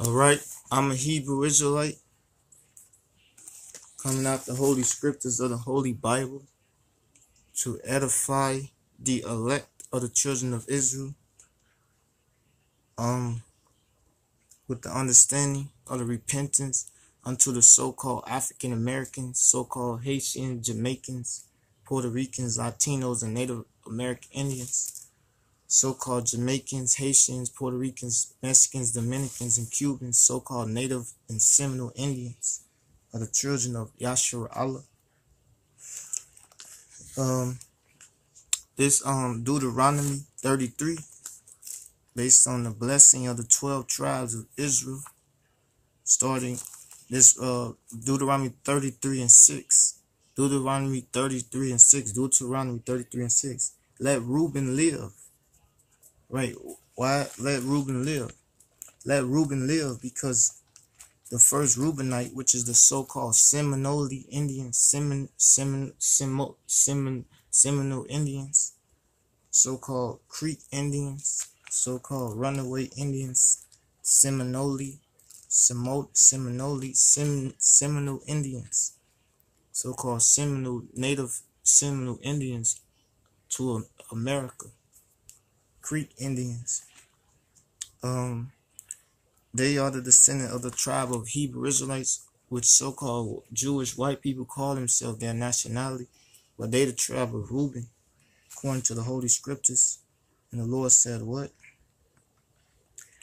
Alright, I'm a Hebrew Israelite coming out the Holy Scriptures of the Holy Bible to edify the elect of the children of Israel with the understanding of the repentance unto the so-called African Americans, so-called Haitians, Jamaicans, Puerto Ricans, Latinos, and Native American Indians, so-called Jamaicans, Haitians, Puerto Ricans, Mexicans, Dominicans, and Cubans, so-called Native and Seminole Indians of the children of Yahshua Allah. This Deuteronomy 33, based on the blessing of the 12 tribes of Israel, starting this Deuteronomy 33 and 6. Deuteronomy 33 and 6. Deuteronomy 33 and 6. Let Reuben live. Right. Why let Reuben live? Let Reuben live because the first Reubenite, which is the so-called Seminole Indians, Seminole Indians, so-called Creek Indians, so-called runaway Indians, Seminole Indians, so-called native Seminole Indians to America, Creek Indians. They are the descendant of the tribe of Hebrew Israelites, which so-called Jewish white people call themselves their nationality, but they the tribe of Reuben, according to the Holy Scriptures. And the Lord said, what?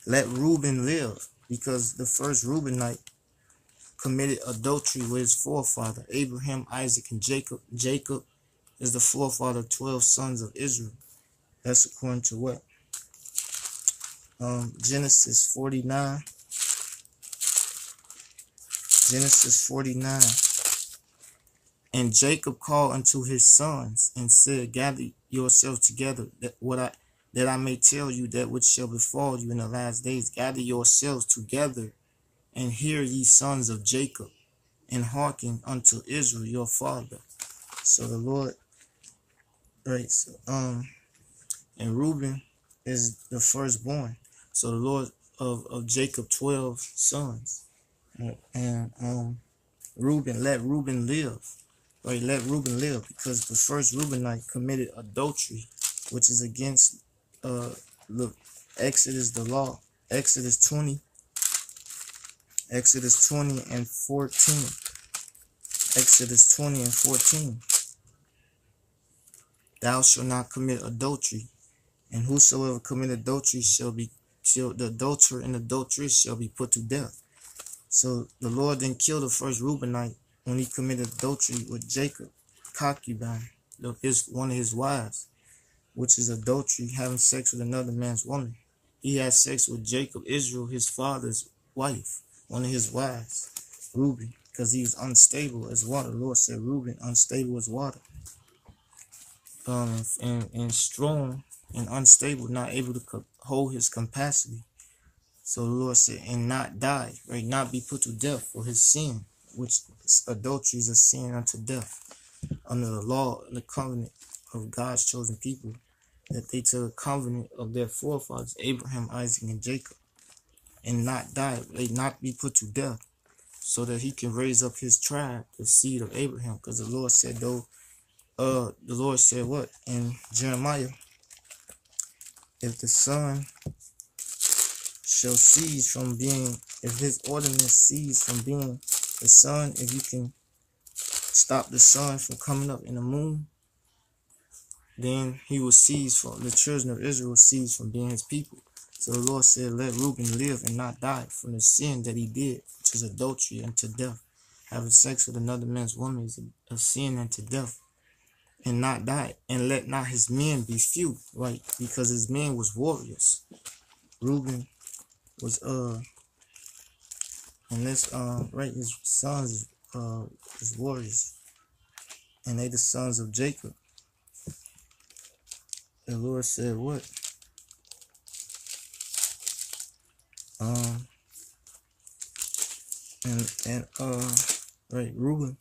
Let Reuben live, because the first Reubenite committed adultery with his forefather, Abraham, Isaac, and Jacob. Jacob is the forefather of 12 sons of Israel. That's according to what? Genesis 49. Genesis 49. And Jacob called unto his sons and said, gather yourselves together, that I may tell you that which shall befall you in the last days. Gather yourselves together, and hear ye sons of Jacob, and hearken unto Israel your father. So the Lord, right? So, and Reuben is the firstborn. So the Lord of Jacob 12 sons, and Reuben, let Reuben live. Right, let Reuben live, because the first Reubenite committed adultery, which is against Exodus, the law. Exodus 20 and 14. Exodus 20 and 14. Thou shalt not commit adultery, and whosoever commit adultery the adulterer and adulteress shall be put to death. So the Lord then killed the first Reubenite when he committed adultery with Jacob, concubine, one of his wives, which is adultery, having sex with another man's woman. He had sex with Jacob, Israel, his father's wife, one of his wives, Reuben, because he was unstable as water. The Lord said, Reuben, unstable as water, and strong and unstable, not able to hold his capacity. So the Lord said, and not die, right? Not be put to death for his sin, which adultery is a sin unto death, under the law and the covenant of God's chosen people, that they took a covenant of their forefathers, Abraham, Isaac, and Jacob, and not die, they not be put to death, so that he can raise up his tribe, the seed of Abraham. Because the Lord said, the Lord said what in Jeremiah? If the son shall cease from being, if his ordinance cease from being the sun, if you can stop the sun from coming up in the moon, then he will cease from, the children of Israel will cease from being his people. So the Lord said, let Reuben live and not die from the sin that he did, which is adultery unto death. Having sex with another man's woman is a sin unto death, and not die. And let not his men be few, right? Because his men was warriors. Reuben was and this right, his sons is warriors, and they the sons of Jacob. The Lord said what? Right, Reuben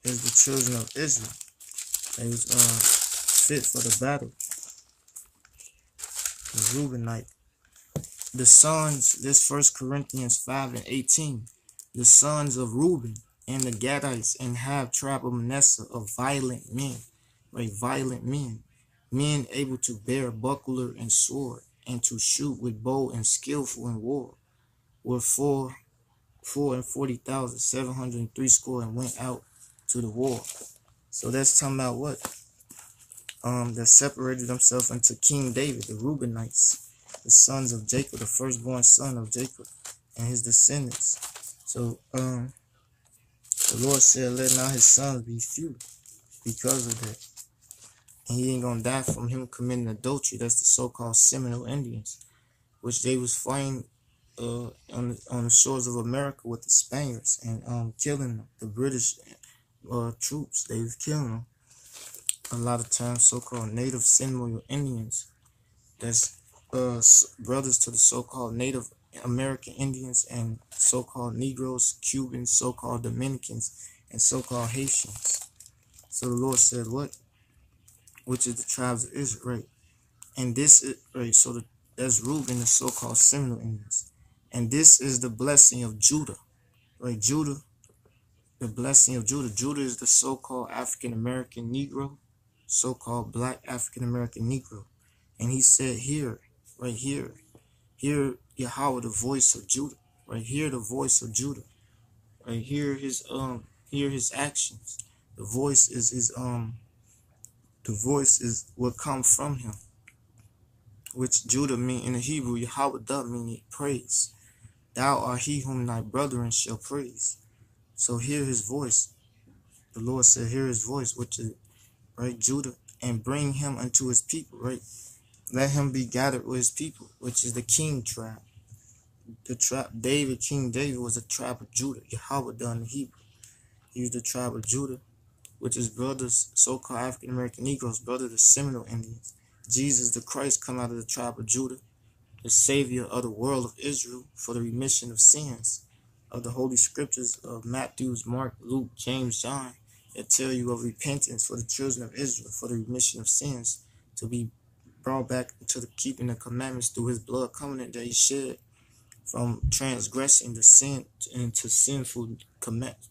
is the children of Israel. They was fit for the battle. The Reubenite. the sons, this 1 Corinthians 5:18, the sons of Reuben and the Gadites and half tribe of Manasseh of violent men, right? Violent men, men able to bear buckler and sword and to shoot with bow and skillful in war, were 440,703 score and went out to the war. So that's talking about what? That separated themselves unto King David, the Reubenites, the sons of Jacob, the firstborn son of Jacob, and his descendants. So the Lord said, let not his sons be few because of that. And he ain't gonna die from him committing adultery. That's the so-called Seminole Indians, which they was fighting on the shores of America with the Spaniards and killing them. The British troops, they was killing them. A lot of times, so-called Native Seminole Indians, that's brothers to the so-called Native American Indians and so-called Negroes, Cubans, so-called Dominicans, and so-called Haitians. So the Lord said, what? Which is the tribes of Israel, right? And this is, right, so that's Reuben, the so-called Seminole Indians. And this is the blessing of Judah, right? Judah, the blessing of Judah. Judah is the so-called African-American Negro, so-called black African-American Negro. And he said here, right here, hear Yahweh, the voice of Judah, right? Hear the voice of Judah, right? Hear his actions. The voice is the voice is what comes from him, which Judah mean in the Hebrew, Yahweh meaning praise. Thou art he whom thy brethren shall praise. So hear his voice. The Lord said, hear his voice, which is, right, Judah, and bring him unto his people, right? Let him be gathered with his people, which is the king tribe. The tribe, David, King David was the tribe of Judah. Yahweh in the Hebrew. He was the tribe of Judah, which is brothers, so-called African-American Negroes, brother the Seminole Indians. Jesus the Christ come out of the tribe of Judah, the Savior of the world of Israel for the remission of sins of the Holy Scriptures of Matthew, Mark, Luke, James, John, that tell you of repentance for the children of Israel for the remission of sins, to be brought back to the keeping the commandments through his blood covenant that he shed from transgressing the sin into sinful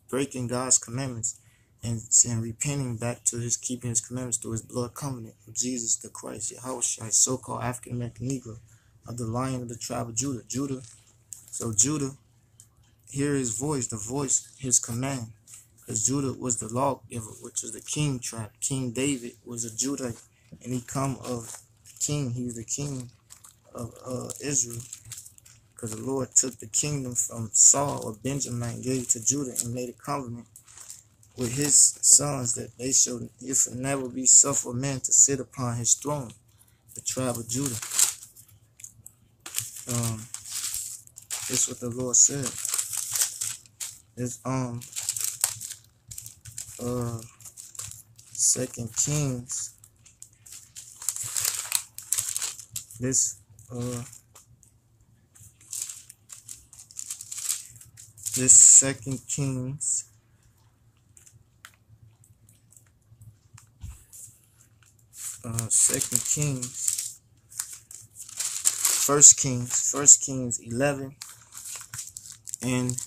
breaking God's commandments and repenting back to his keeping his commandments through his blood covenant of Jesus the Christ, Yahweh, so-called African American Negro of the Lion of the tribe of Judah. So Judah, hear his voice, the voice, his command, because Judah was the lawgiver, which is the king tribe. King David was a Judite, and he come of king. He was the king of Israel, because the Lord took the kingdom from Saul or Benjamin and gave it to Judah and made a covenant with his sons that they shall never be suffer man to sit upon his throne. The tribe of Judah. That's what the Lord said. It's 2 Kings. This 2 Kings 2 Kings, 1 Kings 11 and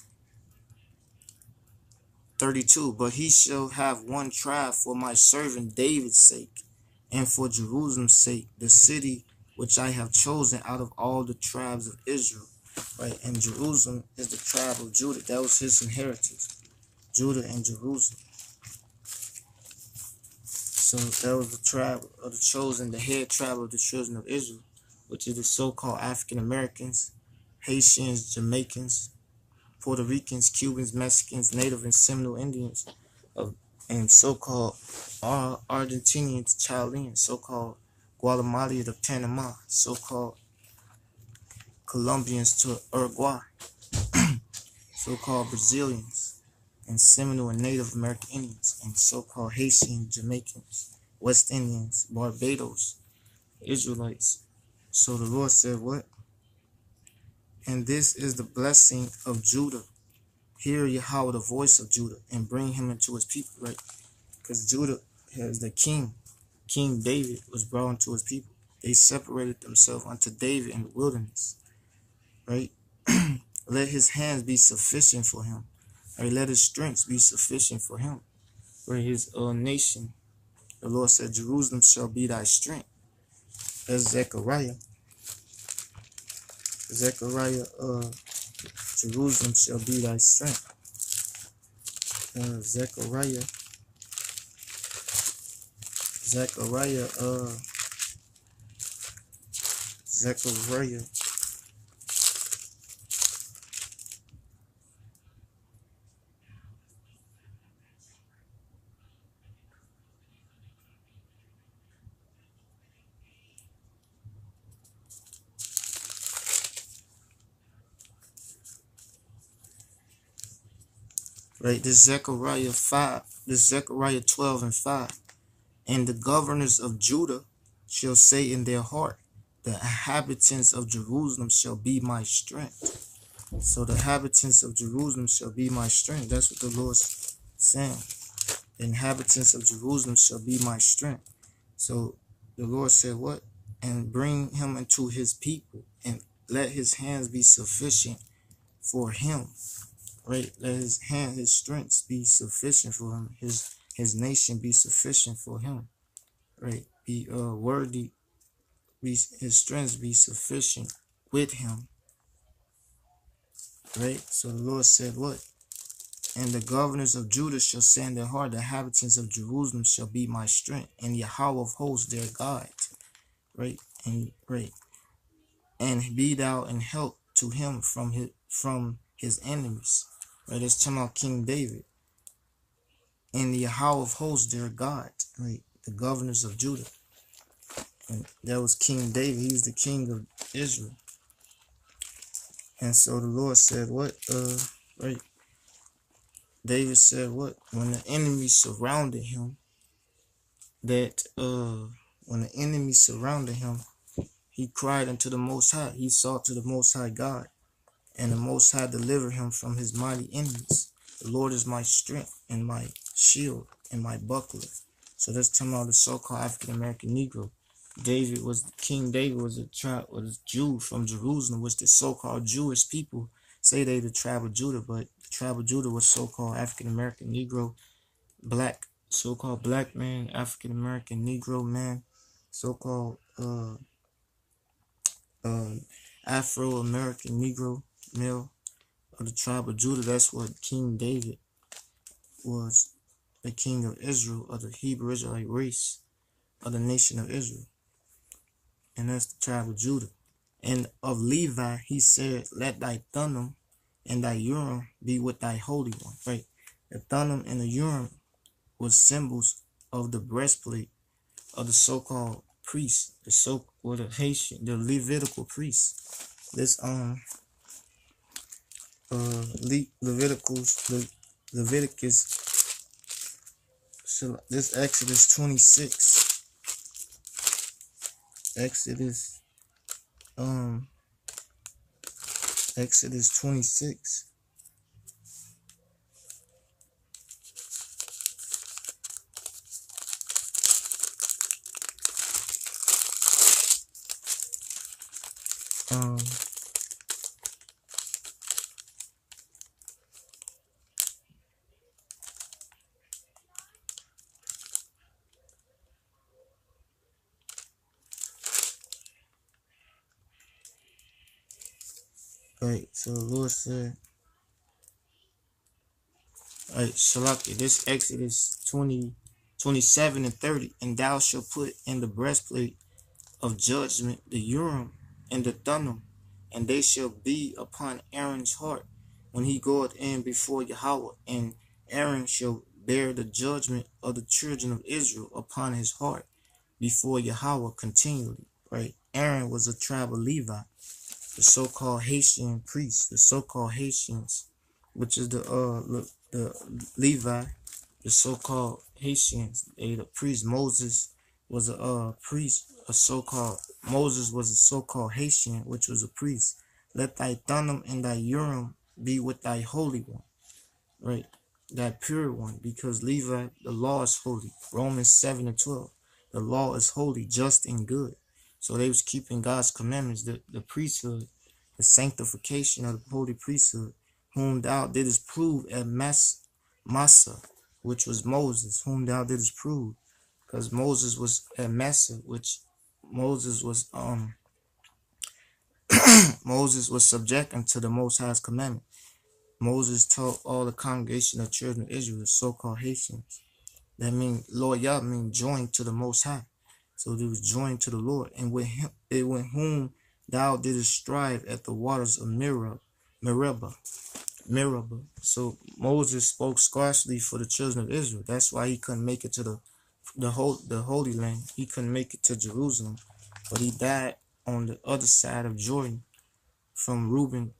32. But he shall have one tribe for my servant David's sake, and for Jerusalem's sake, the city which I have chosen out of all the tribes of Israel. Right, and Jerusalem is the tribe of Judah. That was his inheritance, Judah and Jerusalem. So that was the tribe of the chosen, the head tribe of the children of Israel, which is the so-called African Americans, Haitians, Jamaicans, Puerto Ricans, Cubans, Mexicans, Native and Seminole Indians, and so-called Argentinians, Chileans, so-called Guatemala to Panama, so-called Colombians to Uruguay, so-called Brazilians, and Seminole and Native American Indians, and so-called Haitian, Jamaicans, West Indians, Barbados, Israelites. So the Lord said, what? And this is the blessing of Judah. Hear Yahweh, the voice of Judah, and bring him into his people, right? Because Judah has the king. King David was brought into his people. They separated themselves unto David in the wilderness. right? Let his hands be sufficient for him. Right? Let his strength be sufficient for him. For his nation. The Lord said, Jerusalem shall be thy strength. That's Zechariah. Zechariah, Jerusalem shall be thy strength. Zechariah, right? This Zechariah 5, this Zechariah 12 and 5. And the governors of Judah shall say in their heart, the inhabitants of Jerusalem shall be my strength. So the inhabitants of Jerusalem shall be my strength. That's what the Lord's saying. The inhabitants of Jerusalem shall be my strength. So the Lord said what? And bring him into his people, and let his hands be sufficient for him. Right? Let his hand, his strength be sufficient for him. His nation be sufficient for him. Right? Be worthy. His strength be sufficient with him. Right? So the Lord said what? And the governors of Judah shall say in their heart, the inhabitants of Jerusalem shall be my strength, and Yahweh of hosts their God. Right? And be thou in help to him from his enemies. Right? It's talking about King David. And the Yahweh of hosts their God. Right? The governors of Judah. And that was King David. He was the king of Israel. And so the Lord said what? Right? David said what? When the enemy surrounded him, when the enemy surrounded him, he cried unto the Most High. He sought to the Most High God, and the Most High delivered him from his mighty enemies. The Lord is my strength and my shield and my buckler. So that's talking about the so-called African American Negro. King David was a Jew from Jerusalem, which the so-called Jewish people say they the tribe of Judah, but the tribe of Judah was so-called African American Negro, black, so-called black man, African American Negro man, so-called Afro American Negro male of the tribe of Judah. That's what King David was, the king of Israel, of the Hebrew Israelite race, of the nation of Israel. And that's the tribe of Judah. And of Levi, he said, let thy Thummim and thy Urim be with thy Holy One. Right? The Thummim and the Urim was symbols of the breastplate of the so-called priests, the Haitian, the Levitical priests. This Leviticus, this Exodus 26. Exodus 26. Right, so the Lord said, right, Shalaki, this Exodus 27 and 30, and thou shalt put in the breastplate of judgment the Urim and the Thummim, and they shall be upon Aaron's heart when he goeth in before Yahweh, and Aaron shall bear the judgment of the children of Israel upon his heart before Yahweh continually. Right? Aaron was a tribe of Levi, the so-called Haitian priests, the so-called Haitians, which is the Levi, the so-called Haitians, the priest. Moses was a priest, Moses was a so-called Haitian, which was a priest. Let thy Thummim and thy Urim be with thy Holy One, right? Thy pure one, because Levi, the law is holy. Romans 7 and 12. The law is holy, just, and good. So they was keeping God's commandments. The priesthood the sanctification of the holy priesthood, whom thou didst prove at Massa, which was Moses, whom thou didst prove, because Moses was at Massa, which Moses was Moses was subject unto the Most High's commandment. Moses taught all the congregation of children of Israel, the so-called Haitians. That means Lord Yah means joined to the Most High. So they was joined to the Lord, and with him, with whom thou didst strive at the waters of Meribah. So Moses spoke scarcely for the children of Israel. That's why he couldn't make it to the Holy Land. He couldn't make it to Jerusalem, but he died on the other side of Jordan, from Reuben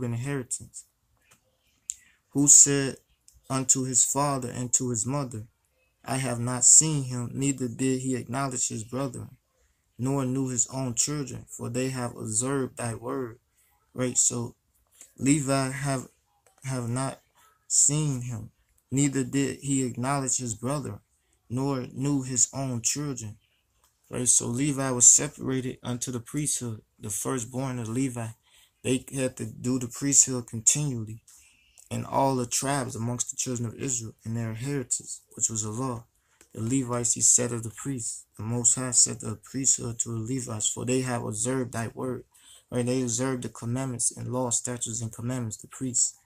inheritance. Who said unto his father and to his mother, I have not seen him, neither did he acknowledge his brethren, nor knew his own children, for they have observed thy word. Right, so Levi have not seen him, neither did he acknowledge his brother, nor knew his own children. Right, so Levi was separated unto the priesthood, the firstborn of Levi. They had to do the priesthood continually, and all the tribes amongst the children of Israel in their inheritance, which was a law. The Levites he said of the priests. The Most High said the priesthood to the Levites, for they have observed thy word. Right, they observed the commandments and law, statutes, and commandments, the priests.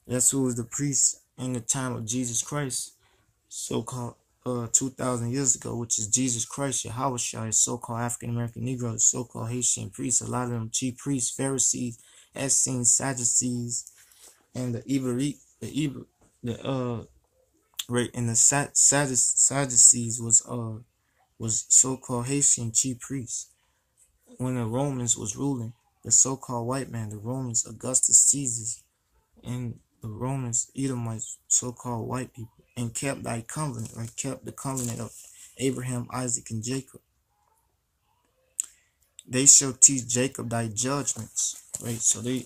That's who was the priest in the time of Jesus Christ, so-called 2,000 years ago, which is Jesus Christ, Yahushua, so-called African-American Negroes, so-called Haitian priests, a lot of them chief priests, Pharisees, Essenes, Sadducees, and Sadducees was so-called Haitian chief priests. When the Romans was ruling, the so-called white man, the Romans, Augustus Caesar, and the Romans, Edomites, so-called white people, and kept thy covenant, or kept the covenant of Abraham, Isaac, and Jacob. They shall teach Jacob thy judgments. Right, so the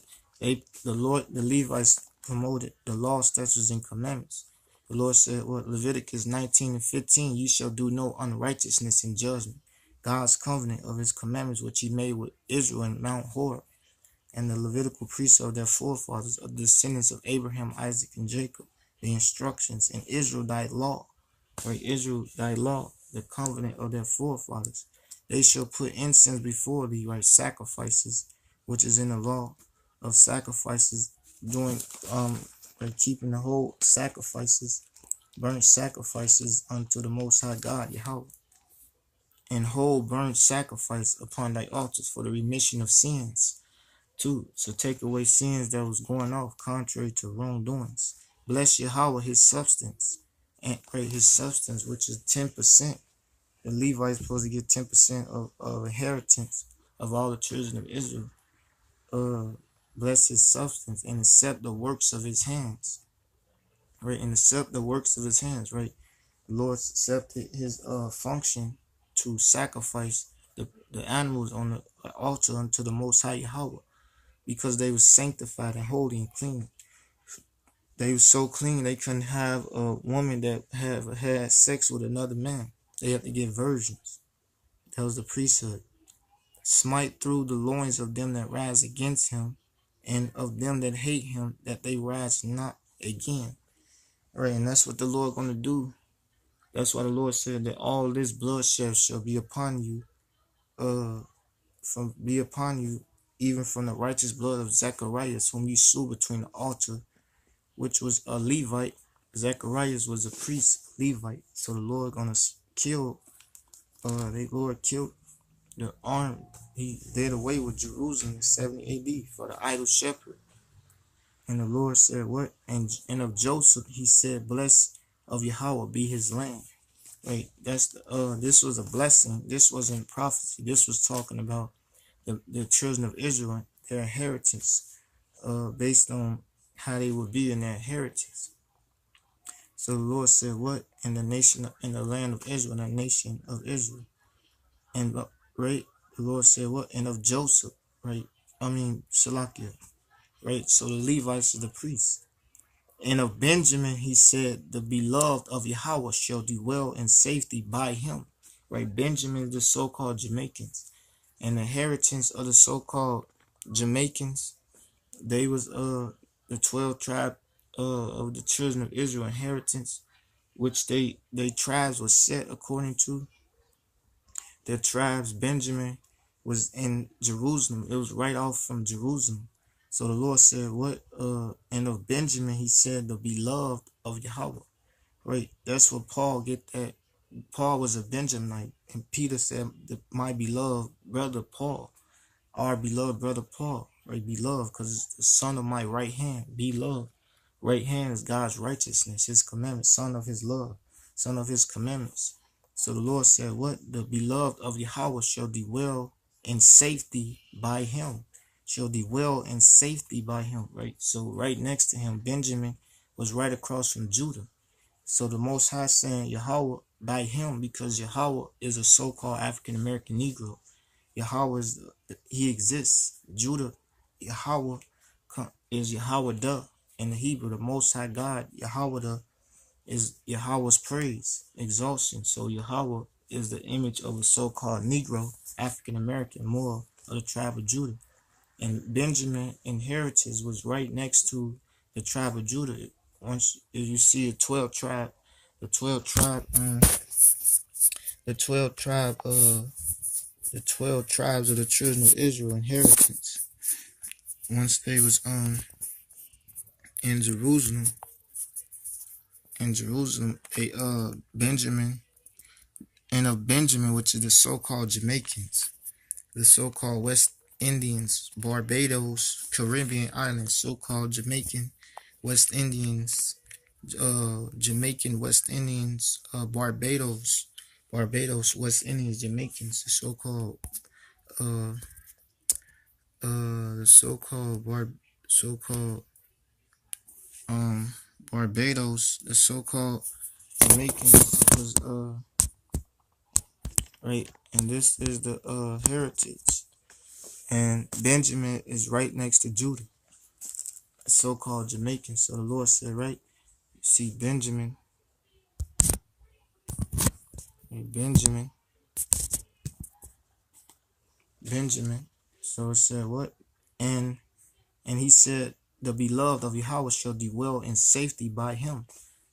Levites promoted the law, statutes, and commandments. The Lord said, Leviticus 19:15, you shall do no unrighteousness in judgment. God's covenant of his commandments, which he made with Israel in Mount Horeb, and the Levitical priests of their forefathers, of the descendants of Abraham, Isaac, and Jacob, the instructions, and Israel thy law, right? Israel thy law, the covenant of their forefathers. They shall put incense before thee, right? Sacrifices, which is in the law of sacrifices, doing keeping the whole sacrifices, burnt sacrifices unto the Most High God, Yahweh, and whole burnt sacrifice upon thy altars for the remission of sins, too. So take away sins that was going off contrary to wrongdoings. Bless Yahweh his substance, and his substance, which is 10%. The Levites supposed to get 10% of inheritance of all the children of Israel. Bless his substance and accept the works of his hands. Right, and accept the works of his hands. Right, the Lord accepted his function to sacrifice the animals on the altar unto the Most High Yahweh, because they were sanctified and holy and clean. They were so clean they couldn't have a woman that had sex with another man. They had to get virgins. That was the priesthood. Smite through the loins of them that rise against him, and of them that hate him, that they rise not again. Right, and that's what the Lord going to do. That's why the Lord said that all this bloodshed shall be upon you, even from the righteous blood of Zacharias, whom you slew between the altar, which was a Levite. Zacharias was a priest, Levite. So the Lord gonna kill. The Lord killed the army. He did away with Jerusalem in 70 AD for the idol shepherd. And the Lord said, what? And of Joseph, he said, blessed of Yahweh be his land. Right? That's this was a blessing. This wasn't prophecy. This was talking about the children of Israel, their inheritance, based on how they would be in their inheritance. So the Lord said, what? In the nation, in the land of Israel, the nation of Israel. And right, the Lord said, what? And of Joseph, right? Shalakia. Right, so the Levites are the priests. And of Benjamin, he said, the beloved of Yahweh shall dwell in safety by him. Right, Benjamin is the so-called Jamaicans. And the inheritance of the so-called Jamaicans, they was the 12 tribe of the children of Israel inheritance, which they tribes was set according to their tribes. Benjamin was in Jerusalem. It was right off from Jerusalem. So the Lord said, what and of Benjamin he said the beloved of Yahweh. Right? That's what Paul get that. Paul was a Benjaminite, and Peter said, my beloved brother Paul, our beloved brother Paul, right? Beloved, because it's the son of my right hand, beloved. Right hand is God's righteousness, his commandments, son of his love, son of his commandments. So the Lord said, what? The beloved of Yahweh shall dwell in safety by him. Shall dwell in safety by him, right? So right next to him, Benjamin was right across from Judah. So the Most High saying Yahweh by him, because Yahweh is a so-called African-American Negro. Yahweh is, he exists. Judah, Yahweh is Yahweh the. In the Hebrew, the Most High God, Yahweh the, is Yahweh's praise, exaltation. So Yahweh is the image of a so-called Negro, African-American, more of the tribe of Judah. And Benjamin inheritance was right next to the tribe of Judah. Once you see the 12 tribe, the 12 tribe, the 12 tribe, the 12 tribes of the children of Israel inheritance. Once they was in Jerusalem, they Benjamin, and of Benjamin, which is the so-called Jamaicans, the so-called West Indians, Barbados, Caribbean islands, so-called Jamaican, West Indians, Jamaican West Indians, Barbados, West Indians, Jamaicans, the so-called the so-called Barbados, the so-called Jamaicans was right, and this is the heritage, and Benjamin is right next to Judah, the so-called Jamaican. So the Lord said, right, you see Benjamin, Benjamin. So it said what? And he said, the beloved of Yahweh shall dwell in safety by him.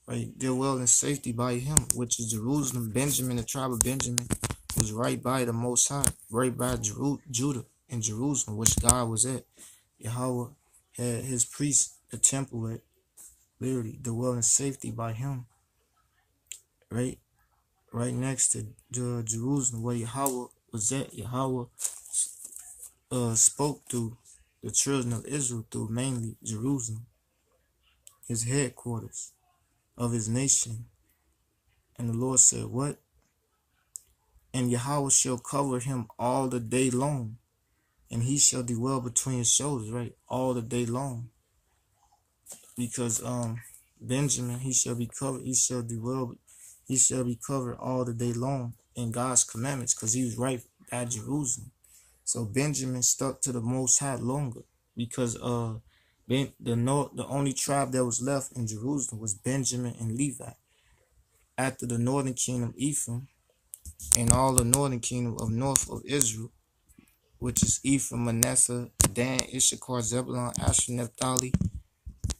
Right? Dwell in safety by him, which is Jerusalem. Benjamin, the tribe of Benjamin, was right by the Most High, right by Judah and Jerusalem, which God was at. Yahweh had his priest, the temple at, literally dwell in safety by him. Right? Right next to Jerusalem, where Yahweh was at. Yahweh spoke to the children of Israel through mainly Jerusalem, his headquarters of his nation. And the Lord said, what? And Yahweh shall cover him all the day long, and he shall dwell between his shoulders, right? All the day long. Because Benjamin, he shall be covered, he shall be covered all the day long in God's commandments, because he was right by Jerusalem. So Benjamin stuck to the Most High longer, because the only tribe that was left in Jerusalem was Benjamin and Levi. After the northern kingdom, Ephraim, and all the northern kingdom of north of Israel, which is Ephraim, Manasseh, Dan, Issachar, Zebulun, Asher, Naphtali,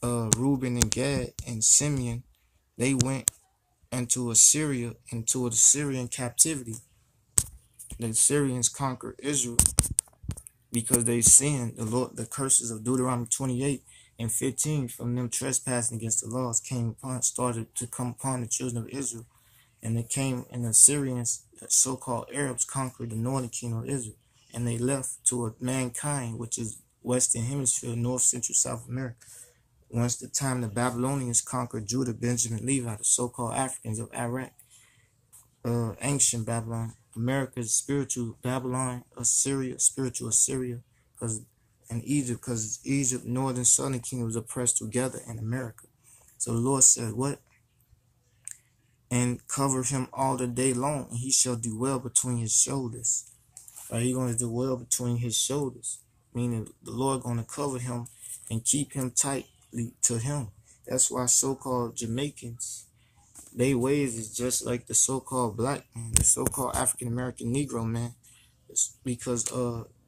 Reuben and Gad, and Simeon, they went into Assyria, into the Syrian captivity. The Syrians conquered Israel because they sinned. The curses of Deuteronomy 28 and 15 from them trespassing against the laws started to come upon the children of Israel. And they came, and the Syrians, the so-called Arabs, conquered the northern kingdom of Israel. And they left to mankind, which is Western Hemisphere, North, Central, South America. Once the time the Babylonians conquered Judah, Benjamin, Levi, the so-called Africans of Iraq, ancient Babylon, America's spiritual Babylon, Assyria, spiritual Assyria, and Egypt, because Egypt, northern, southern kingdom was oppressed together in America. So the Lord said, what? And cover him all the day long, and he shall dwell between his shoulders. Right? He's going to dwell between his shoulders, meaning the Lord going to cover him and keep him tightly to him. That's why so-called Jamaicans, their ways is just like the so-called black man, the so-called African-American Negro man. It's because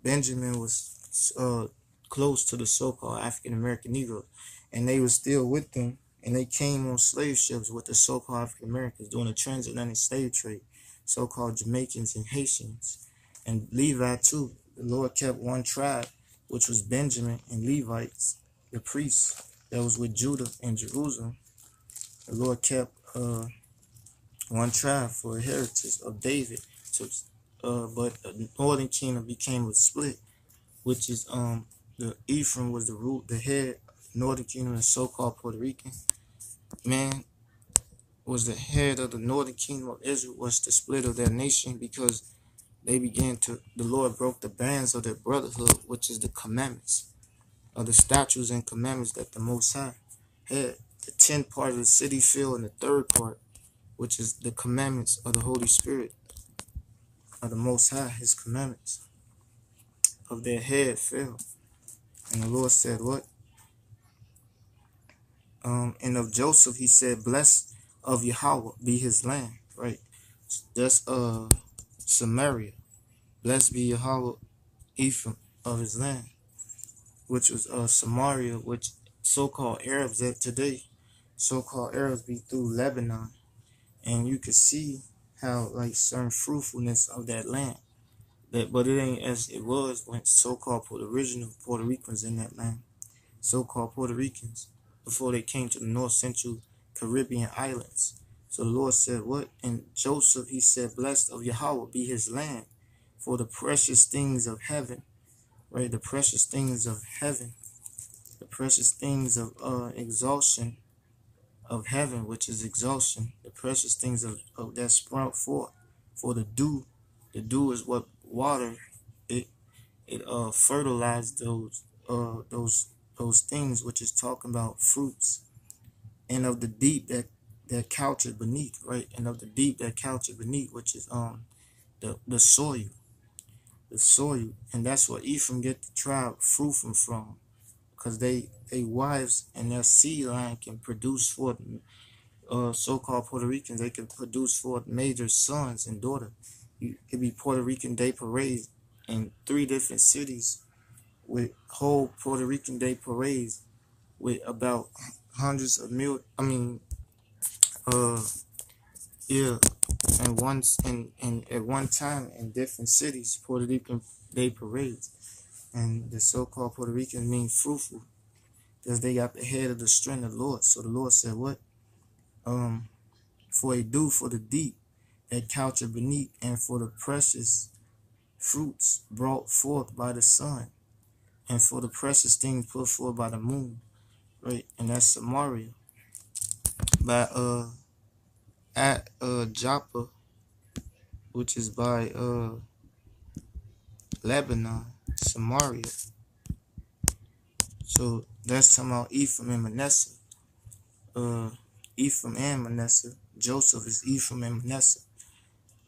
Benjamin was uh, close to the so-called African American Negroes, and they were still with them, and they came on slave ships with the so-called African Americans during the transatlantic slave trade, so-called Jamaicans and Haitians, and Levi too. The Lord kept one tribe, which was Benjamin and Levites, the priests that was with Judah and Jerusalem. The Lord kept one tribe for a heritage of David. But the northern kingdom became a split, which is the Ephraim was the root, the head. Northern kingdom, the so-called Puerto Rican man, was the head of the northern kingdom of Israel. Was the split of their nation because they began to. The Lord broke the bands of their brotherhood, which is the commandments of the statutes and commandments that the Most High had. The 10th part of the city fell, and the third part, which is the commandments of the Holy Spirit of the Most High, His commandments of their head fell. And the Lord said, "What?" And of Joseph, He said, "Blessed of Yahweh be his land." Right? That's Samaria. Blessed be Yahweh Ephraim of his land, which was Samaria, which so-called Arabs that today, so-called Arabs be through Lebanon, and you could see how like certain fruitfulness of that land. But it ain't as it was when so-called original Puerto Ricans in that land, so-called Puerto Ricans, before they came to the North Central Caribbean islands. So the Lord said, "What?" And Joseph, He said, "Blessed of Yahweh be his land, for the precious things of heaven," right? The precious things of heaven, the precious things of exaltation of heaven, which is exaltation, the precious things of that sprout forth, for the dew. The dew is what water. It fertilized those things, which is talking about fruits, and of the deep that coucheth beneath, right? And of the deep that coucheth beneath, which is the soil, and that's what Ephraim get the tribe fruit from, because they wives and their seed line can produce forth so-called Puerto Ricans. They can produce forth major sons and daughters. It could be Puerto Rican Day parades in 3 different cities, with whole Puerto Rican Day parades with about hundreds of mil. I mean, yeah, and once and at one time in different cities, Puerto Rican Day parades, and the so-called Puerto Ricans mean fruitful, because they got the head of the strength of the Lord. So the Lord said, "What? For a dew for the deep that coucheth beneath, and for the precious fruits brought forth by the sun, and for the precious things put forth by the moon," right? And that's Samaria, by at Joppa, which is by Lebanon, Samaria. So that's talking about Ephraim and Manasseh. Ephraim and Manasseh. Joseph is Ephraim and Manasseh.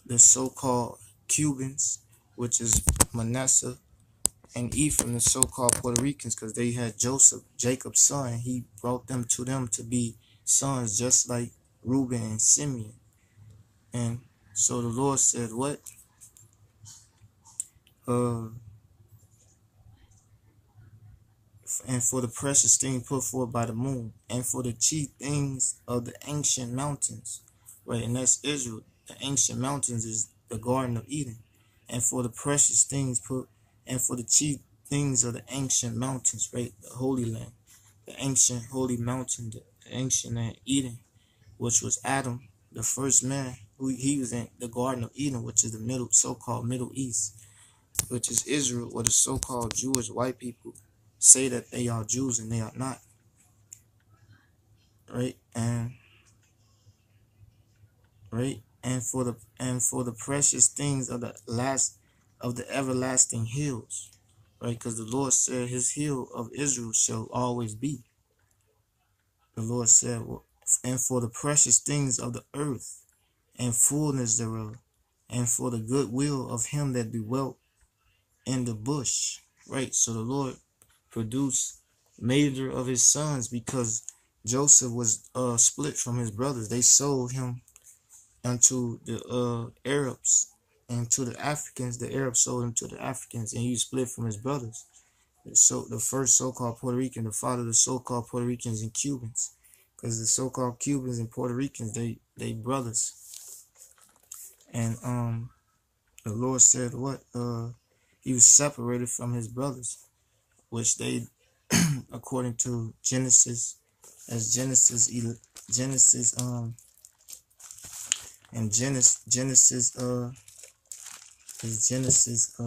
The so-called Cubans, which is Manasseh, and Ephraim, the so-called Puerto Ricans, because they had Joseph, Jacob's son. He brought them to be sons, just like Reuben and Simeon. And so the Lord said, "What? And for the precious thing put forth by the moon, and for the chief things of the ancient mountains," right? And that's Israel. The ancient mountains is the Garden of Eden. And for the precious things and for the chief things of the ancient mountains, right? The Holy Land, the ancient holy mountain, the ancient land, Eden, which was Adam, the first man, who he was in the Garden of Eden, which is the so-called Middle East, which is Israel, or the so-called Jewish white people say that they are Jews and they are not, right? And for the precious things of the everlasting hills, right? Because the Lord said His hill of Israel shall always be. The Lord said, "Well, and for the precious things of the earth and fullness thereof, and for the goodwill of him that dwelt in the bush," right? So the Lord produced major of His sons, because Joseph was split from his brothers. They sold him unto the Arabs, and to the Africans. The Arabs sold him to the Africans, and he split from his brothers. So the first so-called Puerto Rican, the father of the so-called Puerto Ricans and Cubans, because the so-called Cubans and Puerto Ricans, they brothers. And the Lord said what? He was separated from his brothers, which they, according to Genesis, as Genesis and Genesis is Genesis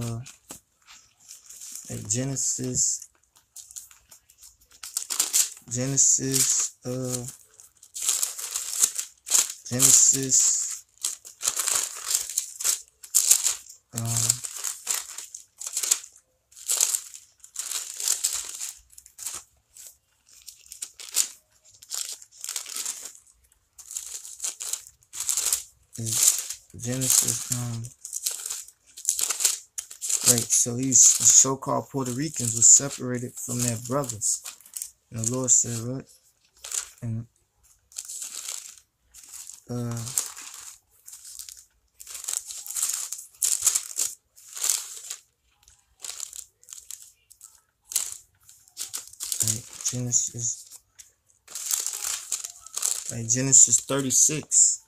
like Genesis Genesis is Genesis right, so these so-called Puerto Ricans were separated from their brothers. And the Lord said, what? And right, Genesis 36.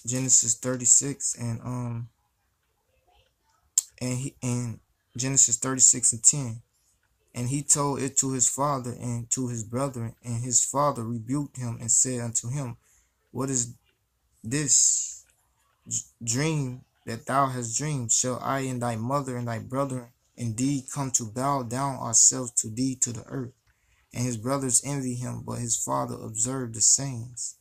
Genesis 36 and Genesis 36 and 10. And he told it to his father and to his brethren, and his father rebuked him and said unto him, what is this dream that thou hast dreamed? Shall I and thy mother and thy brethren indeed come to bow down ourselves to thee to the earth? And his brothers envied him, but his father observed the sayings.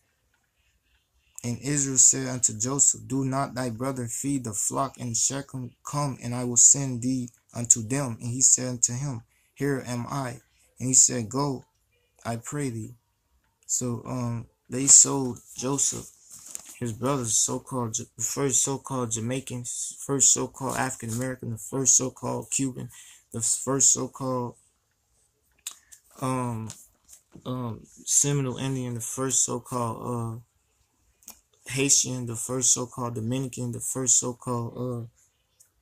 And Israel said unto Joseph, do not thy brethren feed the flock in Shechem? Come, and I will send thee unto them. And he said unto him, here am I. And he said, go, I pray thee. So they sold Joseph, his brothers, so-called the first so-called Jamaicans, first so-called African American, the first so-called Cuban, the first so-called Seminole Indian, the first so-called Haitian, the first so-called Dominican, the first so-called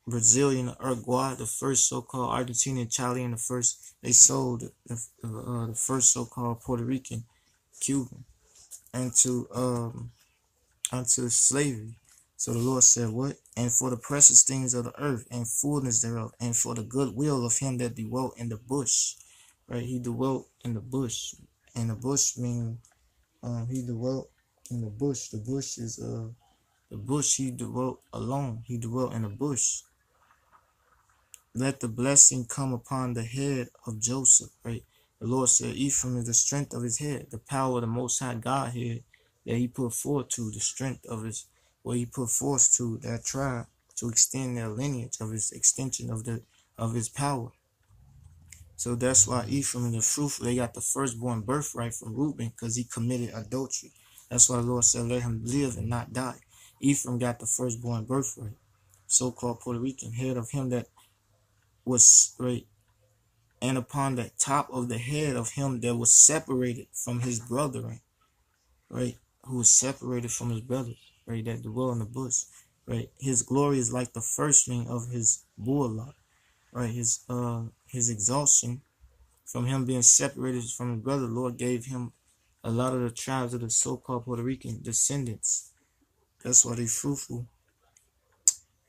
Brazilian, Uruguay, the first so-called Argentinian, Chilean, the first, they sold the first so-called Puerto Rican, Cuban, into slavery. So the Lord said, what? And for the precious things of the earth and fullness thereof, and for the good will of him that dwelt in the bush. Right? He dwelt in the bush. And the bush means he dwelt in the bush. The bush is the bush, he dwelt alone. He dwelt in the bush. Let the blessing come upon the head of Joseph. Right? The Lord said, Ephraim is the strength of his head, the power of the Most High God here that he put forth to, the strength of his, what he put forth to that tribe to extend their lineage of his extension of his power. So that's why Ephraim and the fruitful, they got the firstborn birthright from Reuben, because he committed adultery. That's why the Lord said, let him live and not die. Ephraim got the firstborn birthright, so-called Puerto Rican, head of him that was right, and upon the top of the head of him that was separated from his brethren, right, who was separated from his brothers, right, that dwell in the bush, right. His glory is like the firstling of his bullock, right. His exhaustion from him being separated from his brother, Lord gave him a lot of the tribes of the so-called Puerto Rican descendants. That's why they fruitful.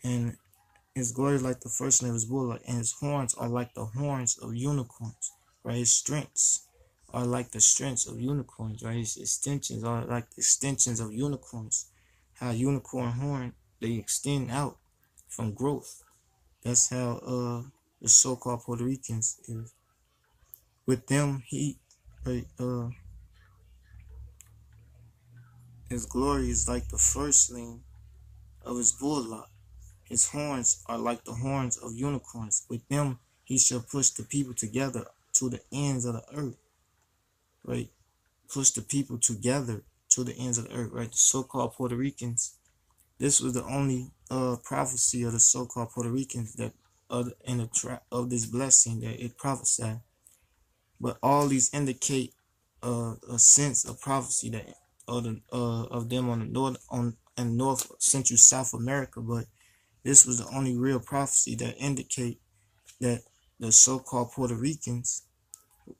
And his glory is like the firstling of his bullock, and his horns are like the horns of unicorns, right. His strengths are like the strengths of unicorns, right. His extensions are like the extensions of unicorns. How unicorn horn, they extend out from growth. That's how the so-called Puerto Ricans is. With them, he, right, his glory is like the firstling of his bullock. His horns are like the horns of unicorns. With them, he shall push the people together to the ends of the earth, right? Push the people together to the ends of the earth, right? The so-called Puerto Ricans. This was the only prophecy of the so-called Puerto Ricans that in the of this blessing that it prophesied. But all these indicate a sense of prophecy that of them on the north central South America. But this was the only real prophecy that indicate that the so-called Puerto Ricans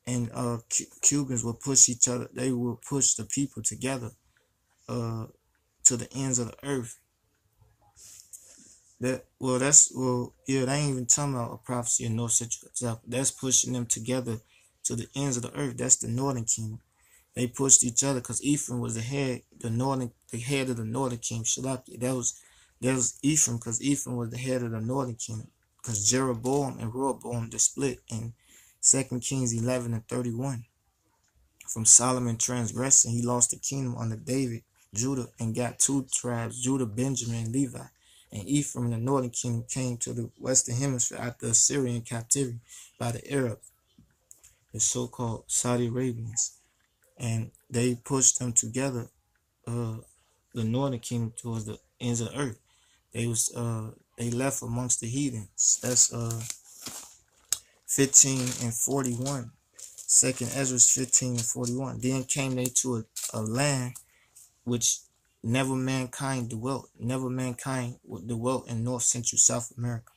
and Cubans will push each other. They will push the people together to the ends of the earth. That yeah, they ain't even talking about a prophecy of North Central South. That's pushing them together to the ends of the earth. That's the Northern Kingdom. They pushed each other because Ephraim was the head of the Northern Kingdom. Shalaki. That was Ephraim, because Ephraim was the head of the Northern Kingdom. Because Jeroboam and Rehoboam, they split in 2 Kings 11:31. From Solomon transgressing, he lost the kingdom under David, Judah, and got two tribes, Judah, Benjamin, and Levi. And Ephraim and the Northern Kingdom came to the Western Hemisphere after Assyrian captivity by the Arabs, the so-called Saudi Arabians. And they pushed them together, the Northern Kingdom, towards the ends of the earth. They left amongst the heathens. That's 15:41. Second Ezra 15:41. Then came they to a land which never mankind dwelt in North Central South America.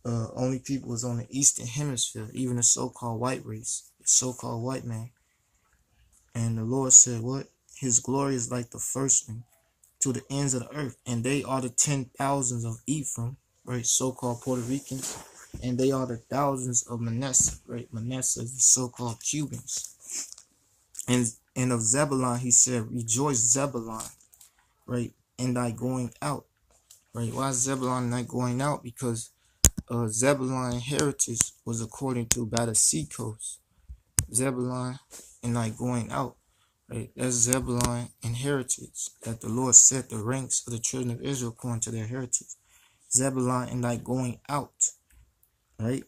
Only people was on the Eastern Hemisphere, even the so-called white race, the so-called white man. And the Lord said, what? His glory is like the firstling to the ends of the earth. And they are the 10,000s of Ephraim, right? So-called Puerto Ricans. And they are the thousands of Manasseh, right? Manasseh is the so-called Cubans. And of Zebulun, he said, rejoice, Zebulun, right? In thy going out, right? Why is Zebulun not going out? Because Zebulun heritage was according to by the sea coast. Zebulun and thy going out, right? That's Zebulun inheritance, that the Lord set the ranks of the children of Israel according to their heritage. Zebulun and thy going out, right?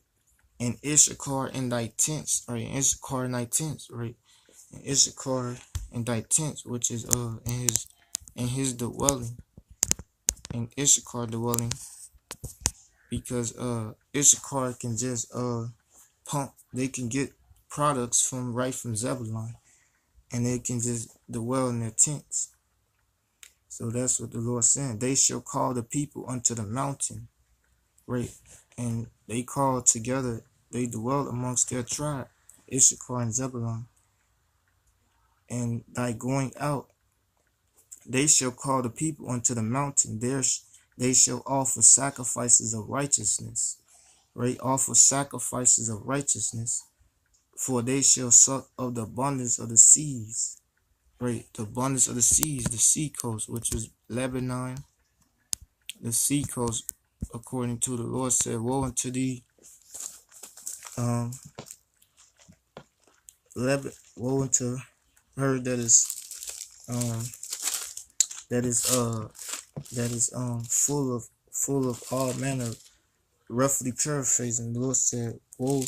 And Issachar in thy tents, right? Issachar in thy tents, right? And Issachar in thy tents, which is in his dwelling, in Issachar dwelling, because Issachar can just pump. They can get products from Zebulun, and they can just dwell in their tents. So that's what the Lord said. They shall call the people unto the mountain, right? And they called together. They dwelt amongst their tribe, Issachar and Zebulun. And thy going out, they shall call the people unto the mountain. There they shall offer sacrifices of righteousness, right? Offer sacrifices of righteousness, for they shall suck of the abundance of the seas, right? The abundance of the seas, the sea coast, which was Lebanon, the sea coast, according to the Lord said, woe unto thee, woe unto her that is full of all manner, roughly paraphrasing. The Lord said, woe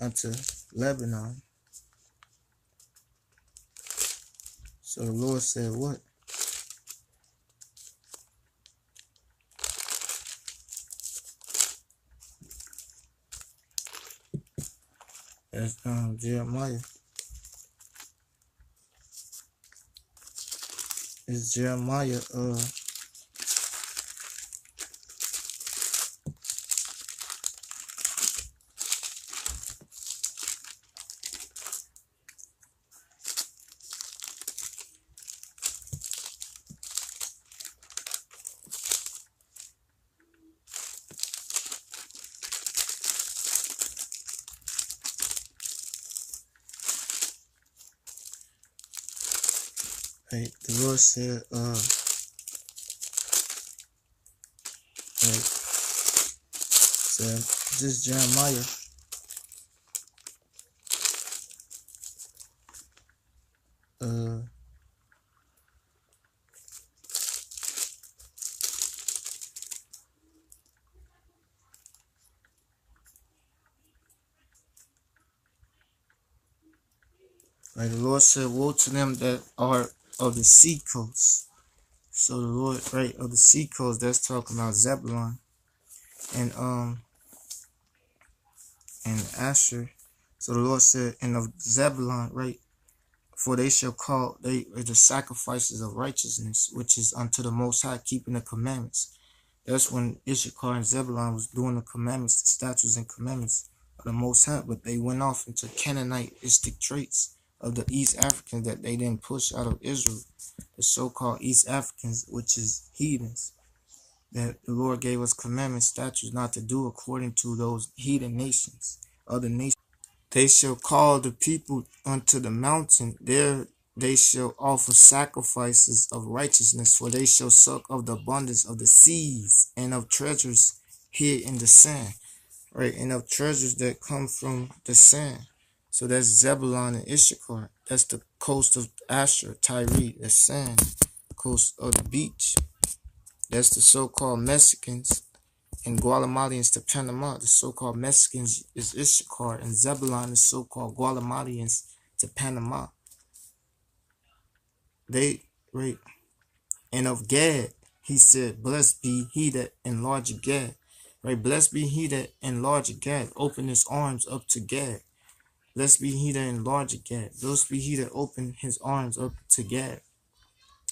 unto Lebanon. So the Lord said what? That's Jeremiah. It's Jeremiah right, the Lord said right, so this Jeremiah right, the Lord said, woe to them that are of the sea coast. So the Lord, right, of the sea coast, that's talking about Zebulun and Asher. So the Lord said, and of Zebulun, right, for they shall call the sacrifices of righteousness, which is unto the Most High, keeping the commandments. That's when Issachar and Zebulun was doing the commandments, the statutes and commandments of the Most High, but they went off into Canaanitistic traits of the East Africans that they didn't push out of Israel, the so-called East Africans, which is heathens, that the Lord gave us commandments, statutes not to do according to those heathen nations, other nations. They shall call the people unto the mountain. There they shall offer sacrifices of righteousness, for they shall suck of the abundance of the seas and of treasures hid in the sand. Right, and of treasures that come from the sand. So that's Zebulun and Issachar. That's the coast of Asher, Tyre, the sand, coast of the beach. That's the so-called Mexicans. And Guatemalans to Panama. The so-called Mexicans is Issachar, and Zebulun is so-called Guatemalans to Panama. Right. And of Gad, he said, blessed be he that enlarged Gad. Right, blessed be he that enlarged Gad, open his arms up to Gad. Blessed be he that enlarged Gad. Blessed be he that opened his arms up to Gad.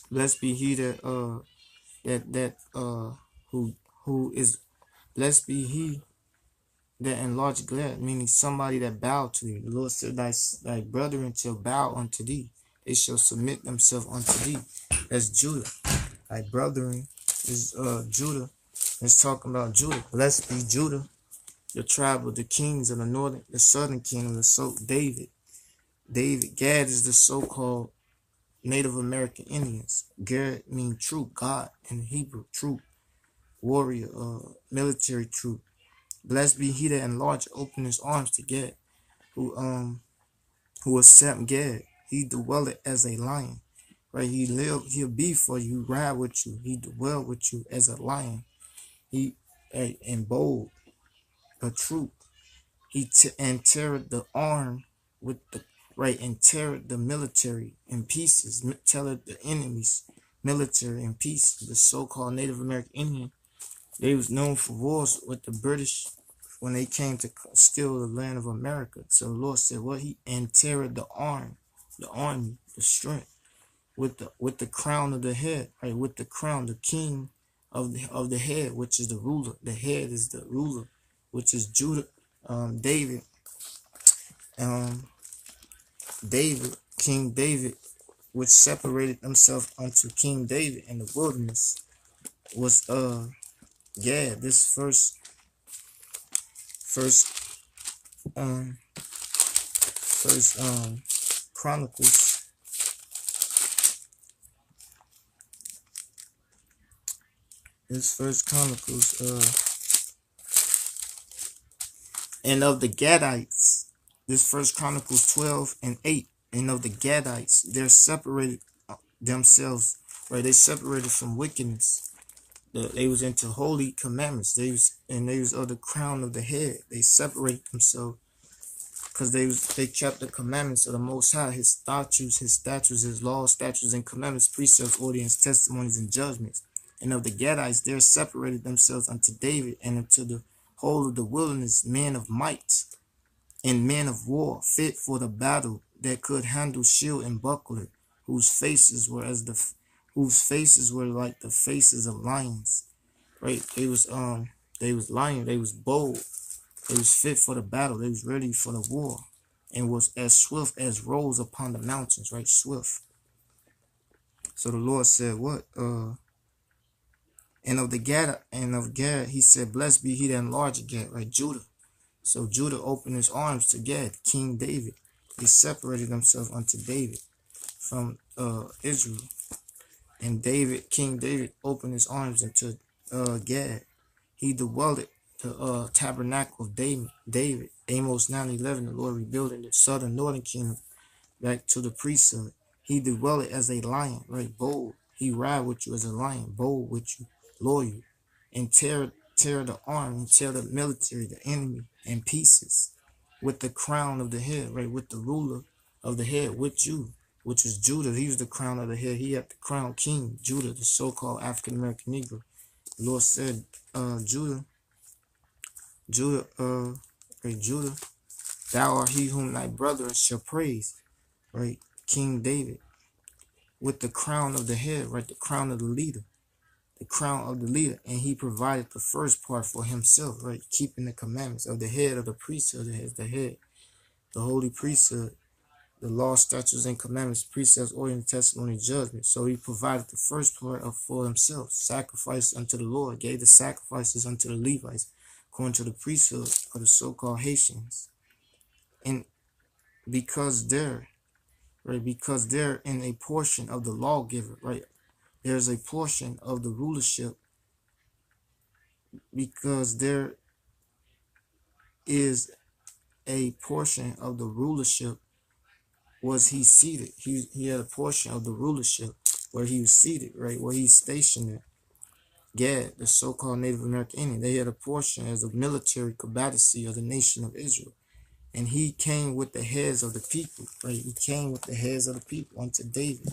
Blessed be he that who is blessed be he that enlarged Gad, meaning somebody that bowed to thee. The Lord said, thy brethren shall bow unto thee. They shall submit themselves unto thee. That's Judah. Thy brethren is Judah. It's talking about Judah. Blessed be Judah, the tribe of the kings of the northern, the southern kingdom, David. Gad is the so-called Native American Indians. Gad means troop, God in Hebrew, troop, warrior, military troop. Blessed be he that enlarged, opened his arms to Gad, who accept Gad. He dwelleth as a lion. Right, he'll be for you, ride with you, he dwell with you as a lion. He and bold, a troop. He teareth the arm with the right, and teareth the military in pieces. Telleth the enemies military in pieces. The so-called Native American Indian, they was known for wars with the British when they came to steal the land of America. So the Lord said, "What he teareth the arm, the army, the strength, with the crown of the head, right? With the crown, the king of the head, which is the ruler. The head is the ruler, which is Judah, David, King David, which separated himself unto King David in the wilderness, was Gad. This first Chronicles. This first Chronicles, and of the Gadites, this first Chronicles 12:8, and of the Gadites, they're separated themselves, right? They separated from wickedness. They was into holy commandments. They was of the crown of the head. They separated themselves because they kept the commandments of the Most High, his statutes, his laws, statutes, and commandments, precepts, ordinances, testimonies, and judgments. And of the Gadites, there separated themselves unto David and unto the whole of the wilderness, men of might and men of war, fit for the battle, that could handle shield and buckler, whose faces were like the faces of lions. Right? They was lion. They was bold. They was fit for the battle. They was ready for the war, and was as swift as roes upon the mountains. Right? Swift. So the Lord said, "What? And of Gad, he said, blessed be he that enlarged Gad," right? Judah. So Judah opened his arms to Gad, King David. They separated themselves unto David from Israel. And King David opened his arms into Gad. He dwelled the tabernacle of David. Amos 9:11, the Lord rebuilding the northern kingdom back to the priesthood. He dwelled as a lion, right? Bold. He ride with you as a lion, bold with you, loyal, and tear the arm, and tear the military, the enemy, in pieces, with the crown of the head, right? With the ruler of the head, with you, which is Judah. He was the crown of the head. He had the crown king, Judah, the so-called African American Negro. The Lord said, Judah, thou art he whom thy brethren shall praise, right? King David, with the crown of the head, right? The crown of the leader. the crown of the leader, and he provided the first part for himself, right? Keeping the commandments of the head of the priesthood as the head, the holy priesthood, the law, statutes, and commandments, precepts, ordinance, testimony, judgment. So he provided the first part for himself, sacrifice unto the Lord, gave the sacrifices unto the Levites, according to the priesthood of the so-called Haitians. And because they're in a portion of the lawgiver, right? There's a portion of the rulership, because there is a portion of the rulership was he seated. He had a portion of the rulership where he was seated, right? Where he's stationed at. Gad, the so-called Native American Indian, they had a portion as a military combatancy of the nation of Israel. And he came with the heads of the people, right? He came with the heads of the people unto David.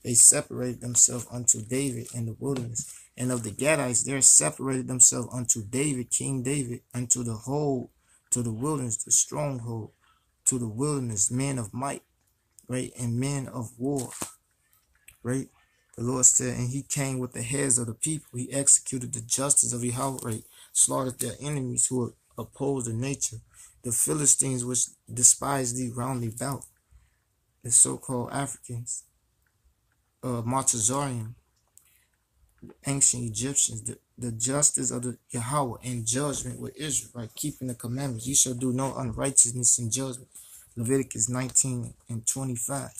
They separated themselves unto David in the wilderness. And of the Gadites, they separated themselves unto David, King David, unto the whole, to the wilderness, the stronghold, to the wilderness, men of might, right? And men of war, right? The Lord said, and he came with the heads of the people. He executed the justice of Yahweh, right? Slaughtered their enemies who opposed the nature. The Philistines which despised thee round about. The so-called Africans, Montezarian, ancient Egyptians, the justice of the Yahweh and judgment with Israel, right? Keeping the commandments. You shall do no unrighteousness in judgment. Leviticus 19 and 25.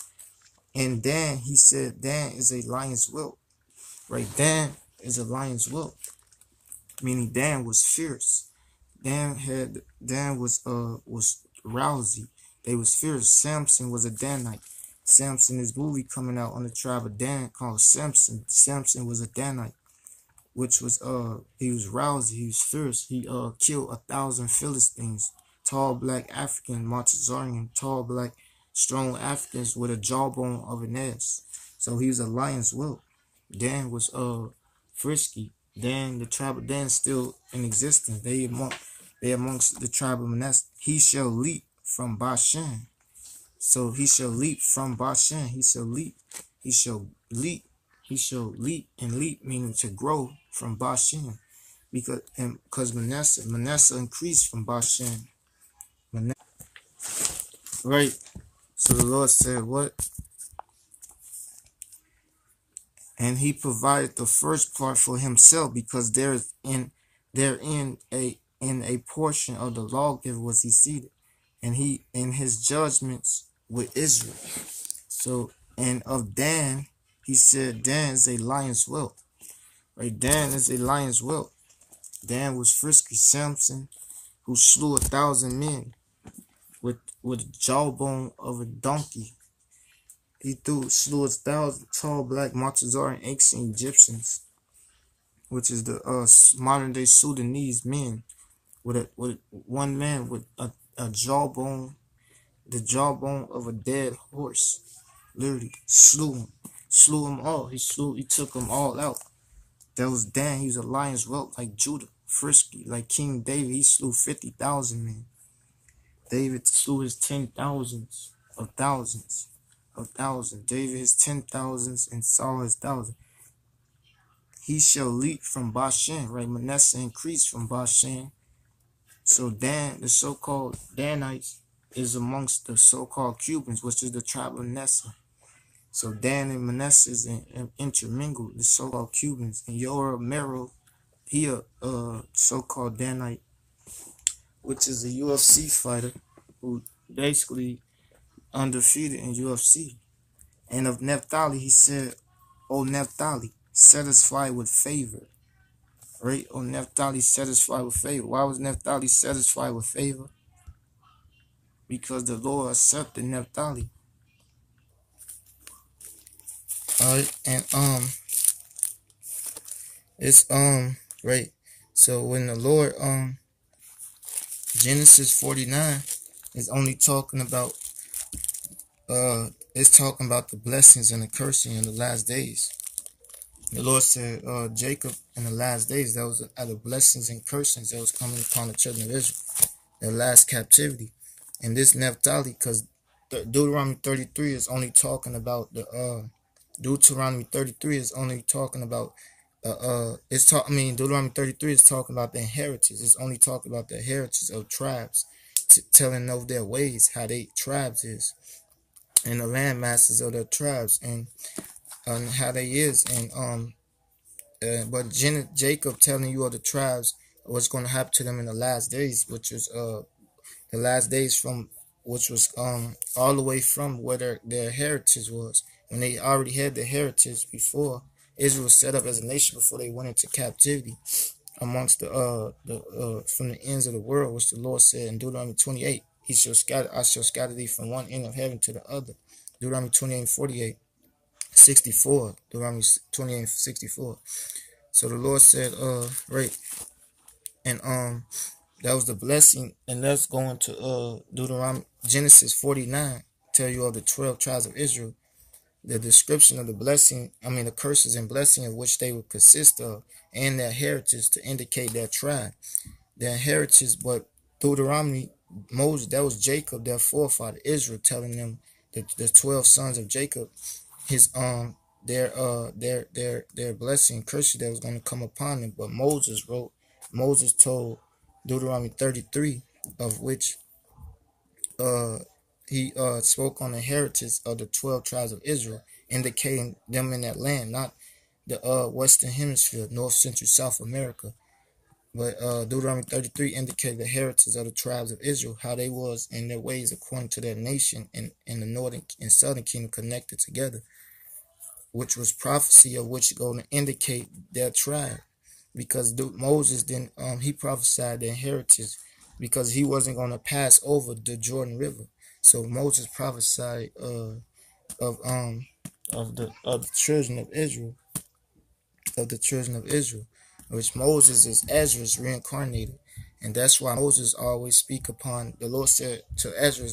And Dan, he said, Dan is a lion's whelp, right? Dan is a lion's whelp, meaning Dan was fierce. Dan was rousy. They was fierce. Samson was a Danite. Samson, his movie coming out on the tribe of Dan called Samson. Samson was a Danite, which was he was rousy, he was fierce. He killed 1,000 Philistines, tall black African, Montezarian, tall black strong Africans with a jawbone of an ass. So he was a lion's whelp. Dan was frisky. Dan, the tribe of Dan, still in existence. They amongst the tribe of Manasseh. He shall leap from Bashan. So he shall leap from Bashan. He shall leap. He shall leap. He shall leap, and leap meaning to grow from Bashan, because Manasseh increased from Bashan. Right. So the Lord said, what? And he provided the first part for himself, because therein a portion of the lawgiver was he seated, and he in his judgments with Israel. So, and of Dan, he said, Dan is a lion's whelp. Right? Dan is a lion's whelp. Dan was frisky. Samson, who slew 1,000 men with a jawbone of a donkey. He slew 1,000 tall black Montezarian ancient Egyptians, which is the modern day Sudanese men, with one man with a jawbone, the jawbone of a dead horse. Literally slew him all. He took them all out. That was Dan. He was a lion's whelp like Judah, frisky like King David. He slew 50,000 men. David slew his 10,000s of thousands. David his 10,000s and Saul his 1,000. He shall leap from Bashan, right? Manasseh increased from Bashan. So Dan, the so-called Danites, is amongst the so-called Cubans, which is the tribe of Manasseh. So Dan and Manasseh is intermingled, the so-called Cubans. And Yoram Merrill, he a so-called Danite, which is a UFC fighter who basically undefeated in UFC. And of Naphtali, he said, O Naphtali, satisfied with favor. Right? O Naphtali, satisfied with favor. Why was Naphtali satisfied with favor? Because the Lord accepted Naphtali. Alright, and it's right. So when the Lord Genesis 49 is only talking about it's talking about the blessings and the cursing in the last days. The Lord said, Jacob in the last days, that was the blessings and cursings that was coming upon the children of Israel, their last captivity. And this Naphtali, because Deuteronomy 33 is only talking about the Deuteronomy 33 is only talking about Deuteronomy 33 is talking about the inheritance. It's only talking about the heritage of tribes, telling of their ways, how they tribes is, and the landmasters of their tribes, and how they is, but Jacob telling you of the tribes, what's going to happen to them in the last days, which is the last days from, which was all the way from where their heritage was, when they already had their heritage before Israel was set up as a nation, before they went into captivity amongst the from the ends of the world, which the Lord said in Deuteronomy 28, I shall scatter thee from one end of heaven to the other. Deuteronomy 28:48, 64, Deuteronomy 28:64. So the Lord said, right, and that was the blessing, and let's go into Deuteronomy Genesis 49, tell you of the 12 tribes of Israel, the description of the blessing, the curses and blessing of which they would consist of, and their heritage to indicate their tribe, their heritage. But Deuteronomy, Moses, that was Jacob, their forefather, Israel, telling them that the 12 sons of Jacob, his their blessing, curses that was going to come upon them. But Moses told Deuteronomy 33, of which he spoke on the heritage of the 12 tribes of Israel, indicating them in that land, not the Western Hemisphere, North, Central, South America. But Deuteronomy 33 indicated the heritage of the tribes of Israel, how they was in their ways according to their nation, and the northern and southern kingdom connected together, which was prophecy of which going to indicate their tribe. Because Moses then he prophesied the inheritance, because he wasn't going to pass over the Jordan River. So Moses prophesied of the children of Israel, which Moses is Ezra's reincarnated. And that's why Moses always speak upon, the Lord said to Ezra,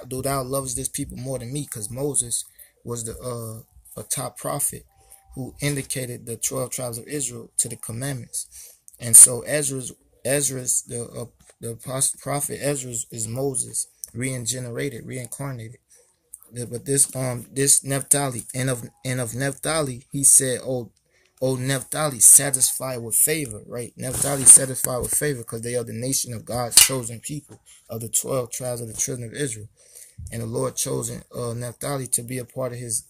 do thou lovest this people more than me, because Moses was a top prophet who indicated the 12 tribes of Israel to the commandments. And so Ezra's the prophet Ezra is Moses reincarnated. But this Naphtali, and of Naphtali, he said, oh Naphtali, satisfied with favor, right? Naphtali satisfied with favor, because they are the nation of God's chosen people, of the 12 tribes of the children of Israel. And the Lord chosen Naphtali to be a part of his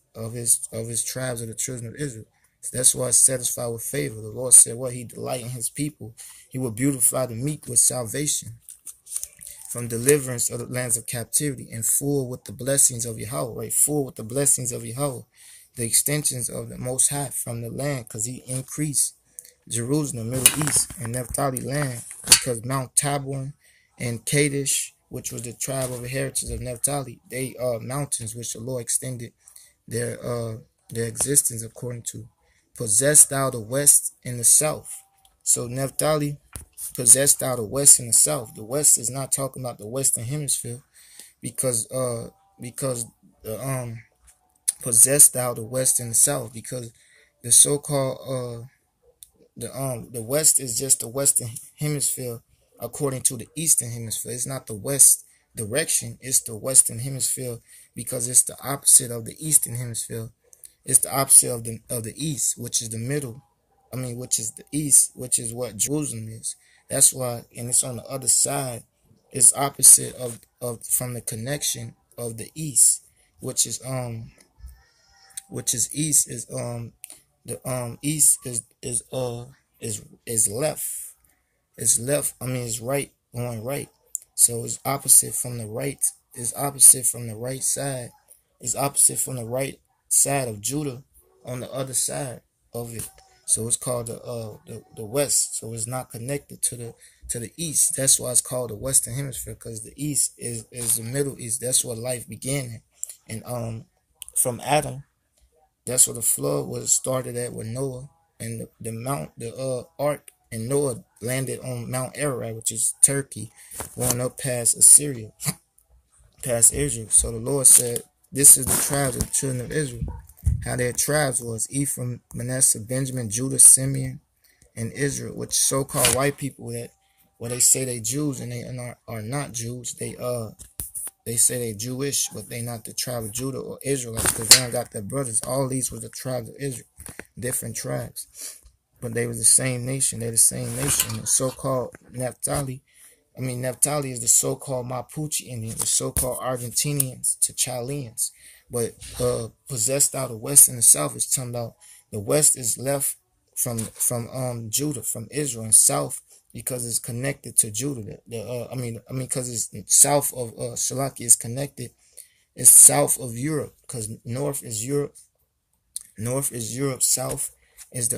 tribes of the children of Israel. So that's why it's satisfied with favor. The Lord said, "What he delight in his people, he will beautify the meek with salvation, from deliverance of the lands of captivity, and full with the blessings of Yahweh." Right, full with the blessings of Yahweh, the extensions of the Most High from the land, because he increased Jerusalem, Middle East, and Naphtali land, because Mount Tabor and Kadesh, which was the tribe of heritage of Naphtali, they are mountains which the Lord extended their existence according to. Possessed thou the west and the south. So Naphtali possessed thou the west and the south. The west is not talking about the Western Hemisphere, because possessed thou the west and the south, because the so-called the west is just the Western Hemisphere according to the Eastern Hemisphere. It's not the west direction, it's the Western Hemisphere, because it's the opposite of the Eastern Hemisphere. It's the opposite of the East, which is the middle. Which is the East, which is what Jerusalem is. That's why, and it's on the other side. It's opposite of from the connection of the East, which is East is the East is left. It's left. It's right, going right. So it's opposite from the right. It's opposite from the right side. It's opposite from the right side of Judah on the other side of it. So it's called the West. So it's not connected to the East. That's why it's called the Western Hemisphere, because the East is the Middle East. That's where life began. And from Adam, that's where the flood was started at, with Noah, and the ark, and Noah landed on Mount Ararat, which is Turkey, going up past Assyria, past Israel. So the Lord said, this is the tribes of the children of Israel. How their tribes was: Ephraim, Manasseh, Benjamin, Judah, Simeon, and Israel, which so-called white people that, they say they Jews and they are not Jews. They say they Jewish, but they not the tribe of Judah or Israelites, because they don't got their brothers. All these were the tribes of Israel, different tribes. but they was the same nation. They're the same nation. The so-called Naphtali is the so-called Mapuche Indian, the so-called Argentinians to Chileans. But possessed out of West and the South is talking about the West is left from Judah, from Israel, and South because it's connected to Judah. Because it's south of Shalaki is connected. It's south of Europe because north is Europe. North is Europe. South is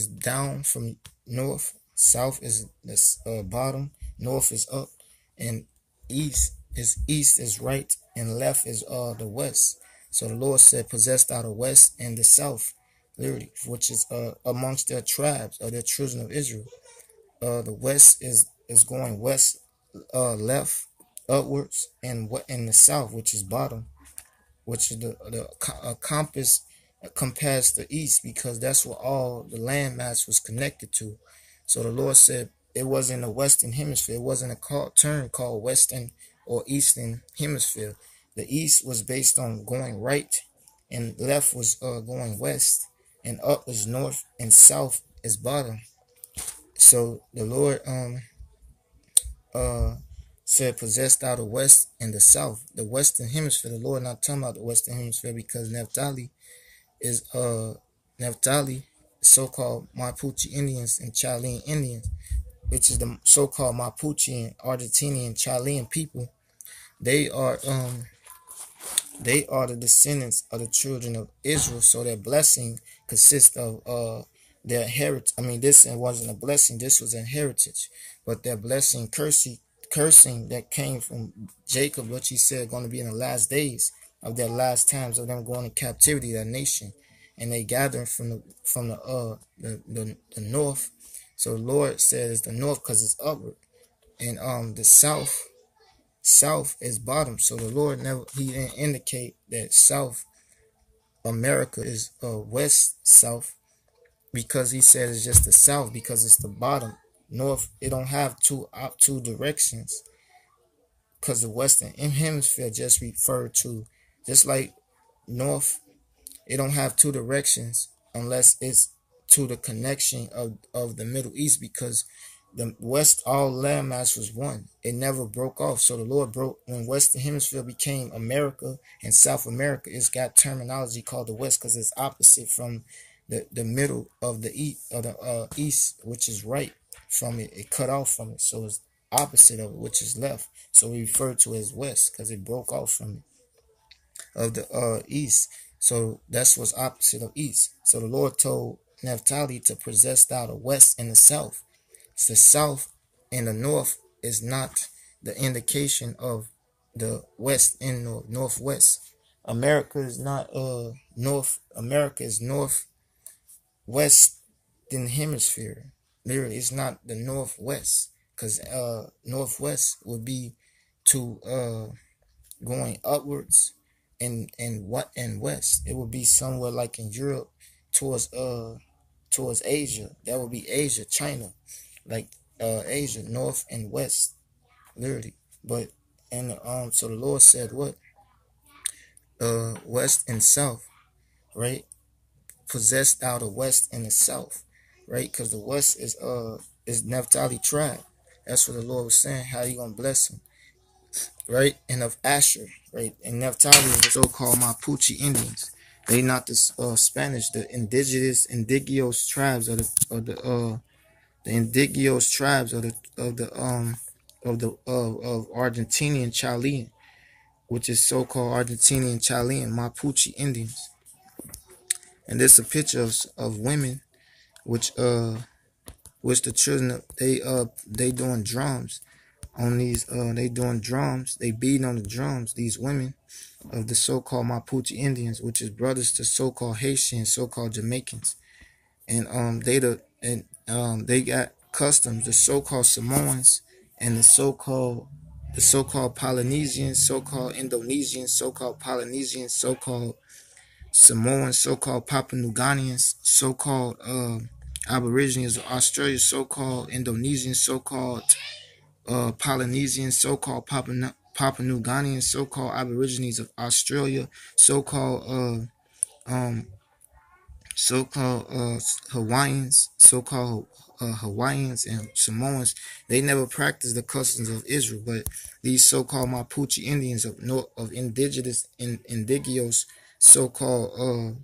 down from north. South is the bottom. North is up, and east is right, and left is the west. So the Lord said, "Possessed out of west and the south, literally, which is amongst their tribes or their children of Israel. The west is going west, left, upwards, and what in the south, which is bottom, which is the compass compares the east because that's what all the landmass was connected to. So the Lord said it wasn't a western hemisphere. It wasn't a term called western or eastern hemisphere. The east was based on going right, and left was going west, and up is north, and south is bottom. So the Lord uh said possessed out of west and the south. The western hemisphere, the Lord not talking about the western hemisphere because is Naphtali, so-called Mapuche Indians and Chilean Indians, which is the so-called Mapuche and Argentinian Chilean people. They are the descendants of the children of Israel. So their blessing consists of their heritage. This wasn't a blessing. This was a heritage. But their blessing, cursing that came from Jacob, which he said going to be in the last days of their last times of them going in captivity, that nation, and they gathering from the north. So the Lord says the north because it's upward, and the south is bottom. So the Lord he didn't indicate that South America is west south because he said it's just the south because it's the bottom. North, it don't have two directions because the western hemisphere just referred to, just like north, it don't have two directions unless it's to the connection of the Middle East because the West, all landmass was one. It never broke off. So the Lord broke when Western Hemisphere became America and South America. It's got terminology called the West because it's opposite from the middle of the east, which is right from it. It cut off from it, so it's opposite of it, which is left. So we refer to it as West because it broke off from it of the east. So that's what's opposite of east. So the Lord told Naphtali to possess thou the west and the south. The south and the north is not the indication of the west and northwest. America is not north. America is northwest in the hemisphere. Literally, it's not the northwest because northwest would be to going upwards and west. It would be somewhere like in Europe towards Asia. That would be Asia, China, like Asia, north and west, literally. But and so the Lord said what? West and south, right? Possessed out of west and the south, right? Because the west is Naphtali tribe. That's what the Lord was saying. How you gonna bless him, right? And of Asher, right? And Naphtali is the so-called Mapuche Indians. They not the Spanish, the indigenous tribes the indigenous tribes of Argentinian Chilean, which is so-called Argentinian Chilean Mapuche Indians. And this a picture of women, which the children they doing drums on these they doing drums, they beating on the drums, these women of the so-called Mapuche Indians, which is brothers to so-called Haitians, so-called Jamaicans. And they got customs, the so-called Samoans and the so-called Polynesians, so-called Indonesians, so-called Polynesians, so-called Samoans, so-called Papua New Guineans, so-called Aborigines of Australia, so-called Indonesians, so-called Polynesians, so-called Papua New Guineans, so-called Aborigines of Australia, so-called so-called Hawaiians, so-called Hawaiians and Samoans, they never practiced the customs of Israel, but these so-called Mapuche Indians of indigenous so-called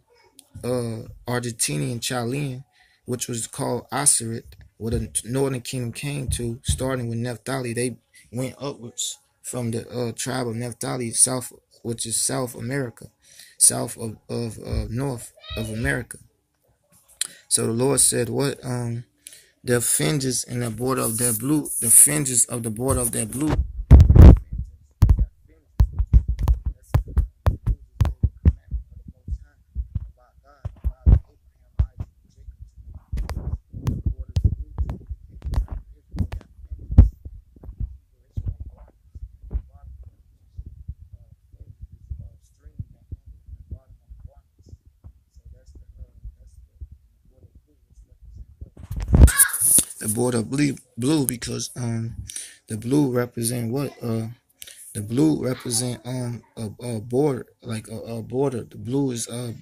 Argentinian Chilean, which was called Aserit, where the Northern Kingdom came to, starting with Naphtali. They went upwards from the tribe of Naphtali, south, which is South America, south of North of America. So the Lord said, "What the fringes in the border of that blue, the fringes of the border of that blue." The border blue because the blue represent what the blue represent a border, like a border. The blue is the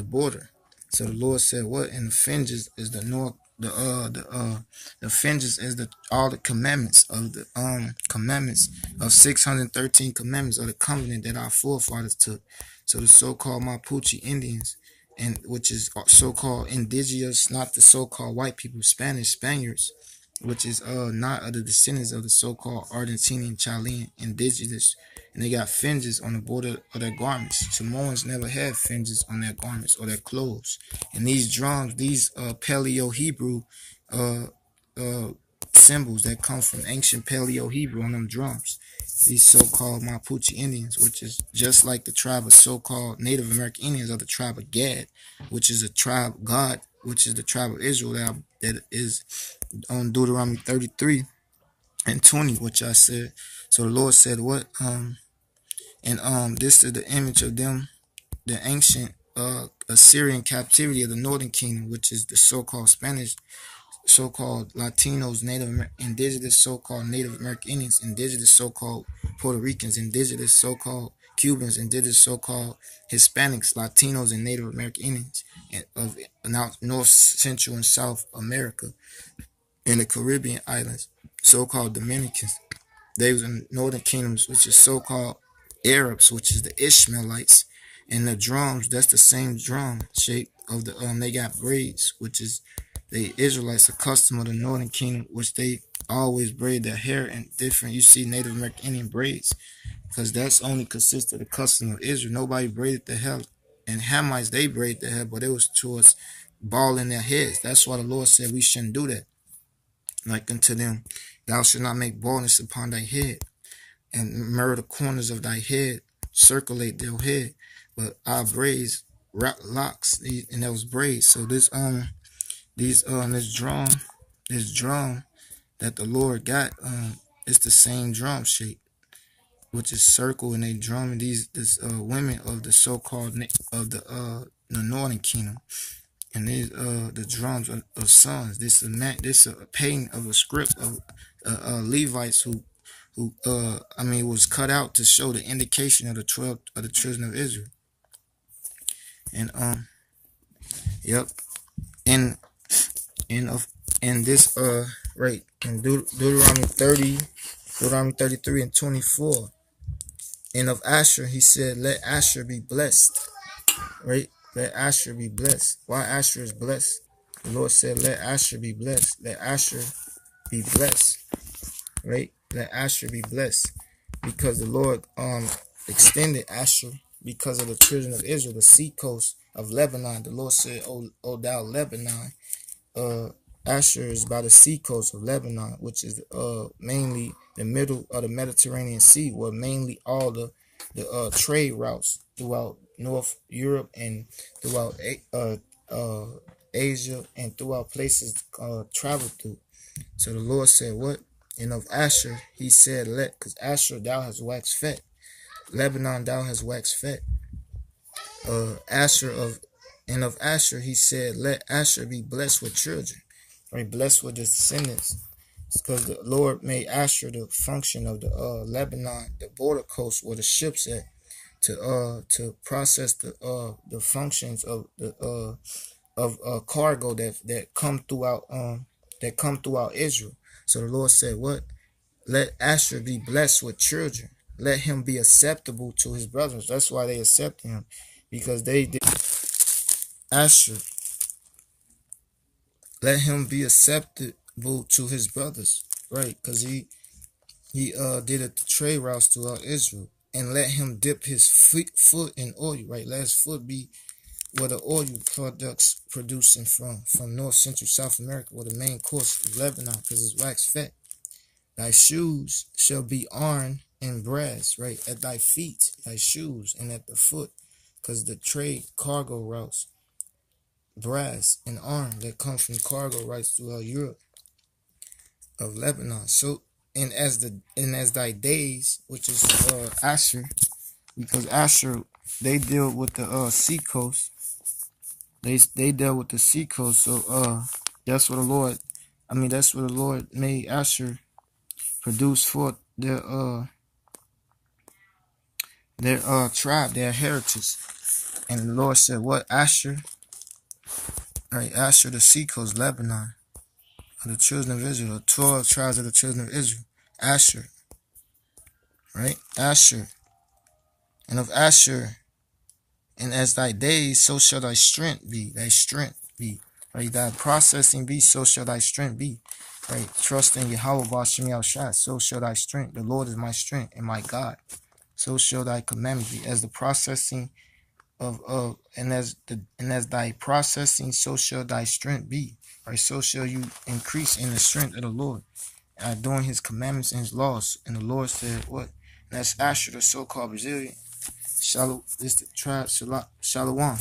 border. So the Lord said, "What in the fringes is the north, the fringes is the all the commandments of the commandments of 613 commandments of the covenant that our forefathers took." So the so-called Mapuche Indians, and which is so-called indigenous, not the so-called white people, Spaniards, which is not of the descendants of the so-called Argentinian Chilean indigenous, and they got fringes on the border of their garments. Samoans never had fringes on their garments or their clothes. And these drums, these Paleo Hebrew uh, uh, symbols that come from ancient Paleo Hebrew on them drums. These so-called Mapuche Indians, which is just like the tribe of so-called Native American Indians of the tribe of Gad, which is a tribe God, which is the tribe of Israel that is on Deuteronomy 33 and 20, which I said. So the Lord said, "What and this is the image of them, the ancient Assyrian captivity of the Northern Kingdom, which is the so-called Spanish, so-called Latinos, indigenous so-called Native American Indians, indigenous so-called Puerto Ricans, indigenous so-called Cubans, indigenous so-called Hispanics, Latinos, and Native American Indians of North, Central, and South America, in the Caribbean islands, so-called Dominicans. They was in Northern Kingdoms, which is so-called Arabs, which is the Ishmaelites. And the drums, that's the same drum shape of the they got braids, which is the Israelites, a custom of the Northern Kingdom, which they always braid their hair in different. You see Native American Indian braids, because that's only consists of the custom of Israel. Nobody braided the hair, and Hamites, they braid their hair, but it was towards balding their heads. That's why the Lord said we shouldn't do that. Like unto them, thou shalt not make baldness upon thy head, and murder the corners of thy head, circulate their head. But our braids, locks, and that was braids. So this this drum that the Lord got, it's the same drum shape, which is circle, and they drum, and this women of the so-called of the Northern Kingdom. And these the drums of sons. This is a painting of a script of Levites who was cut out to show the indication of the 12 of the children of Israel. And yep, and and this right in Deuteronomy 33 and 24. And of Asher he said, "Let Asher be blessed." Right? Let Asher be blessed. Why Asher is blessed? The Lord said, "Let Asher be blessed. Let Asher be blessed." Right? Let Asher be blessed. Because the Lord extended Asher because of the children of Israel, the sea coast of Lebanon. The Lord said, "O thou Lebanon." Asher is by the sea coast of Lebanon, which is mainly the middle of the Mediterranean Sea, where mainly all the trade routes throughout North Europe and throughout Asia and throughout places travel through. So the Lord said, "What?" And of Asher, he said, "Let," because Asher, thou hast waxed fat. Lebanon, thou hast waxed fat. And of Asher, he said, "Let Asher be blessed with children," right? Blessed with descendants. Because the Lord made Asher the function of the Lebanon, the border coast where the ships at, to process the functions of the cargo that come throughout Israel. So the Lord said, what? Let Asher be blessed with children. Let him be acceptable to his brothers. That's why they accepted him, because they did. Asher, let him be acceptable to his brothers, right? Because he did it the trade routes throughout Israel, and let him dip his foot in oil, right? Let his foot be where the oil products producing from North, Central, South America, where the main course is Lebanon, because it's wax fat. Thy shoes shall be iron and brass, right? At thy feet, thy shoes, and at the foot, because the trade cargo routes, brass and iron that come from cargo routes throughout Europe of Lebanon. So, and as thy days, which is Asher, because Asher, they deal with the sea coast. They dealt with the sea coast. So that's what the Lord made Asher produce forth their tribe, their heritage. And the Lord said, what? Asher, right? Asher, the sea coast, Lebanon, of the children of Israel, the 12 tribes of the children of Israel. Asher, right? Asher. And of Asher, and as thy days, so shall thy strength be. Thy strength be. Right? Thy processing be, so shall thy strength be. Right? Trust in Yahweh Ba'Shem Yahushua, so shall thy strength. The Lord is my strength and my God. So shall thy commandment be. As the processing and as thy processing, so shall thy strength be. Right? So shall you increase in the strength of the Lord, doing his commandments and his laws. And the Lord said, what? And that's Asher, the so-called Brazilian. Shalom, this the tribe Shalom.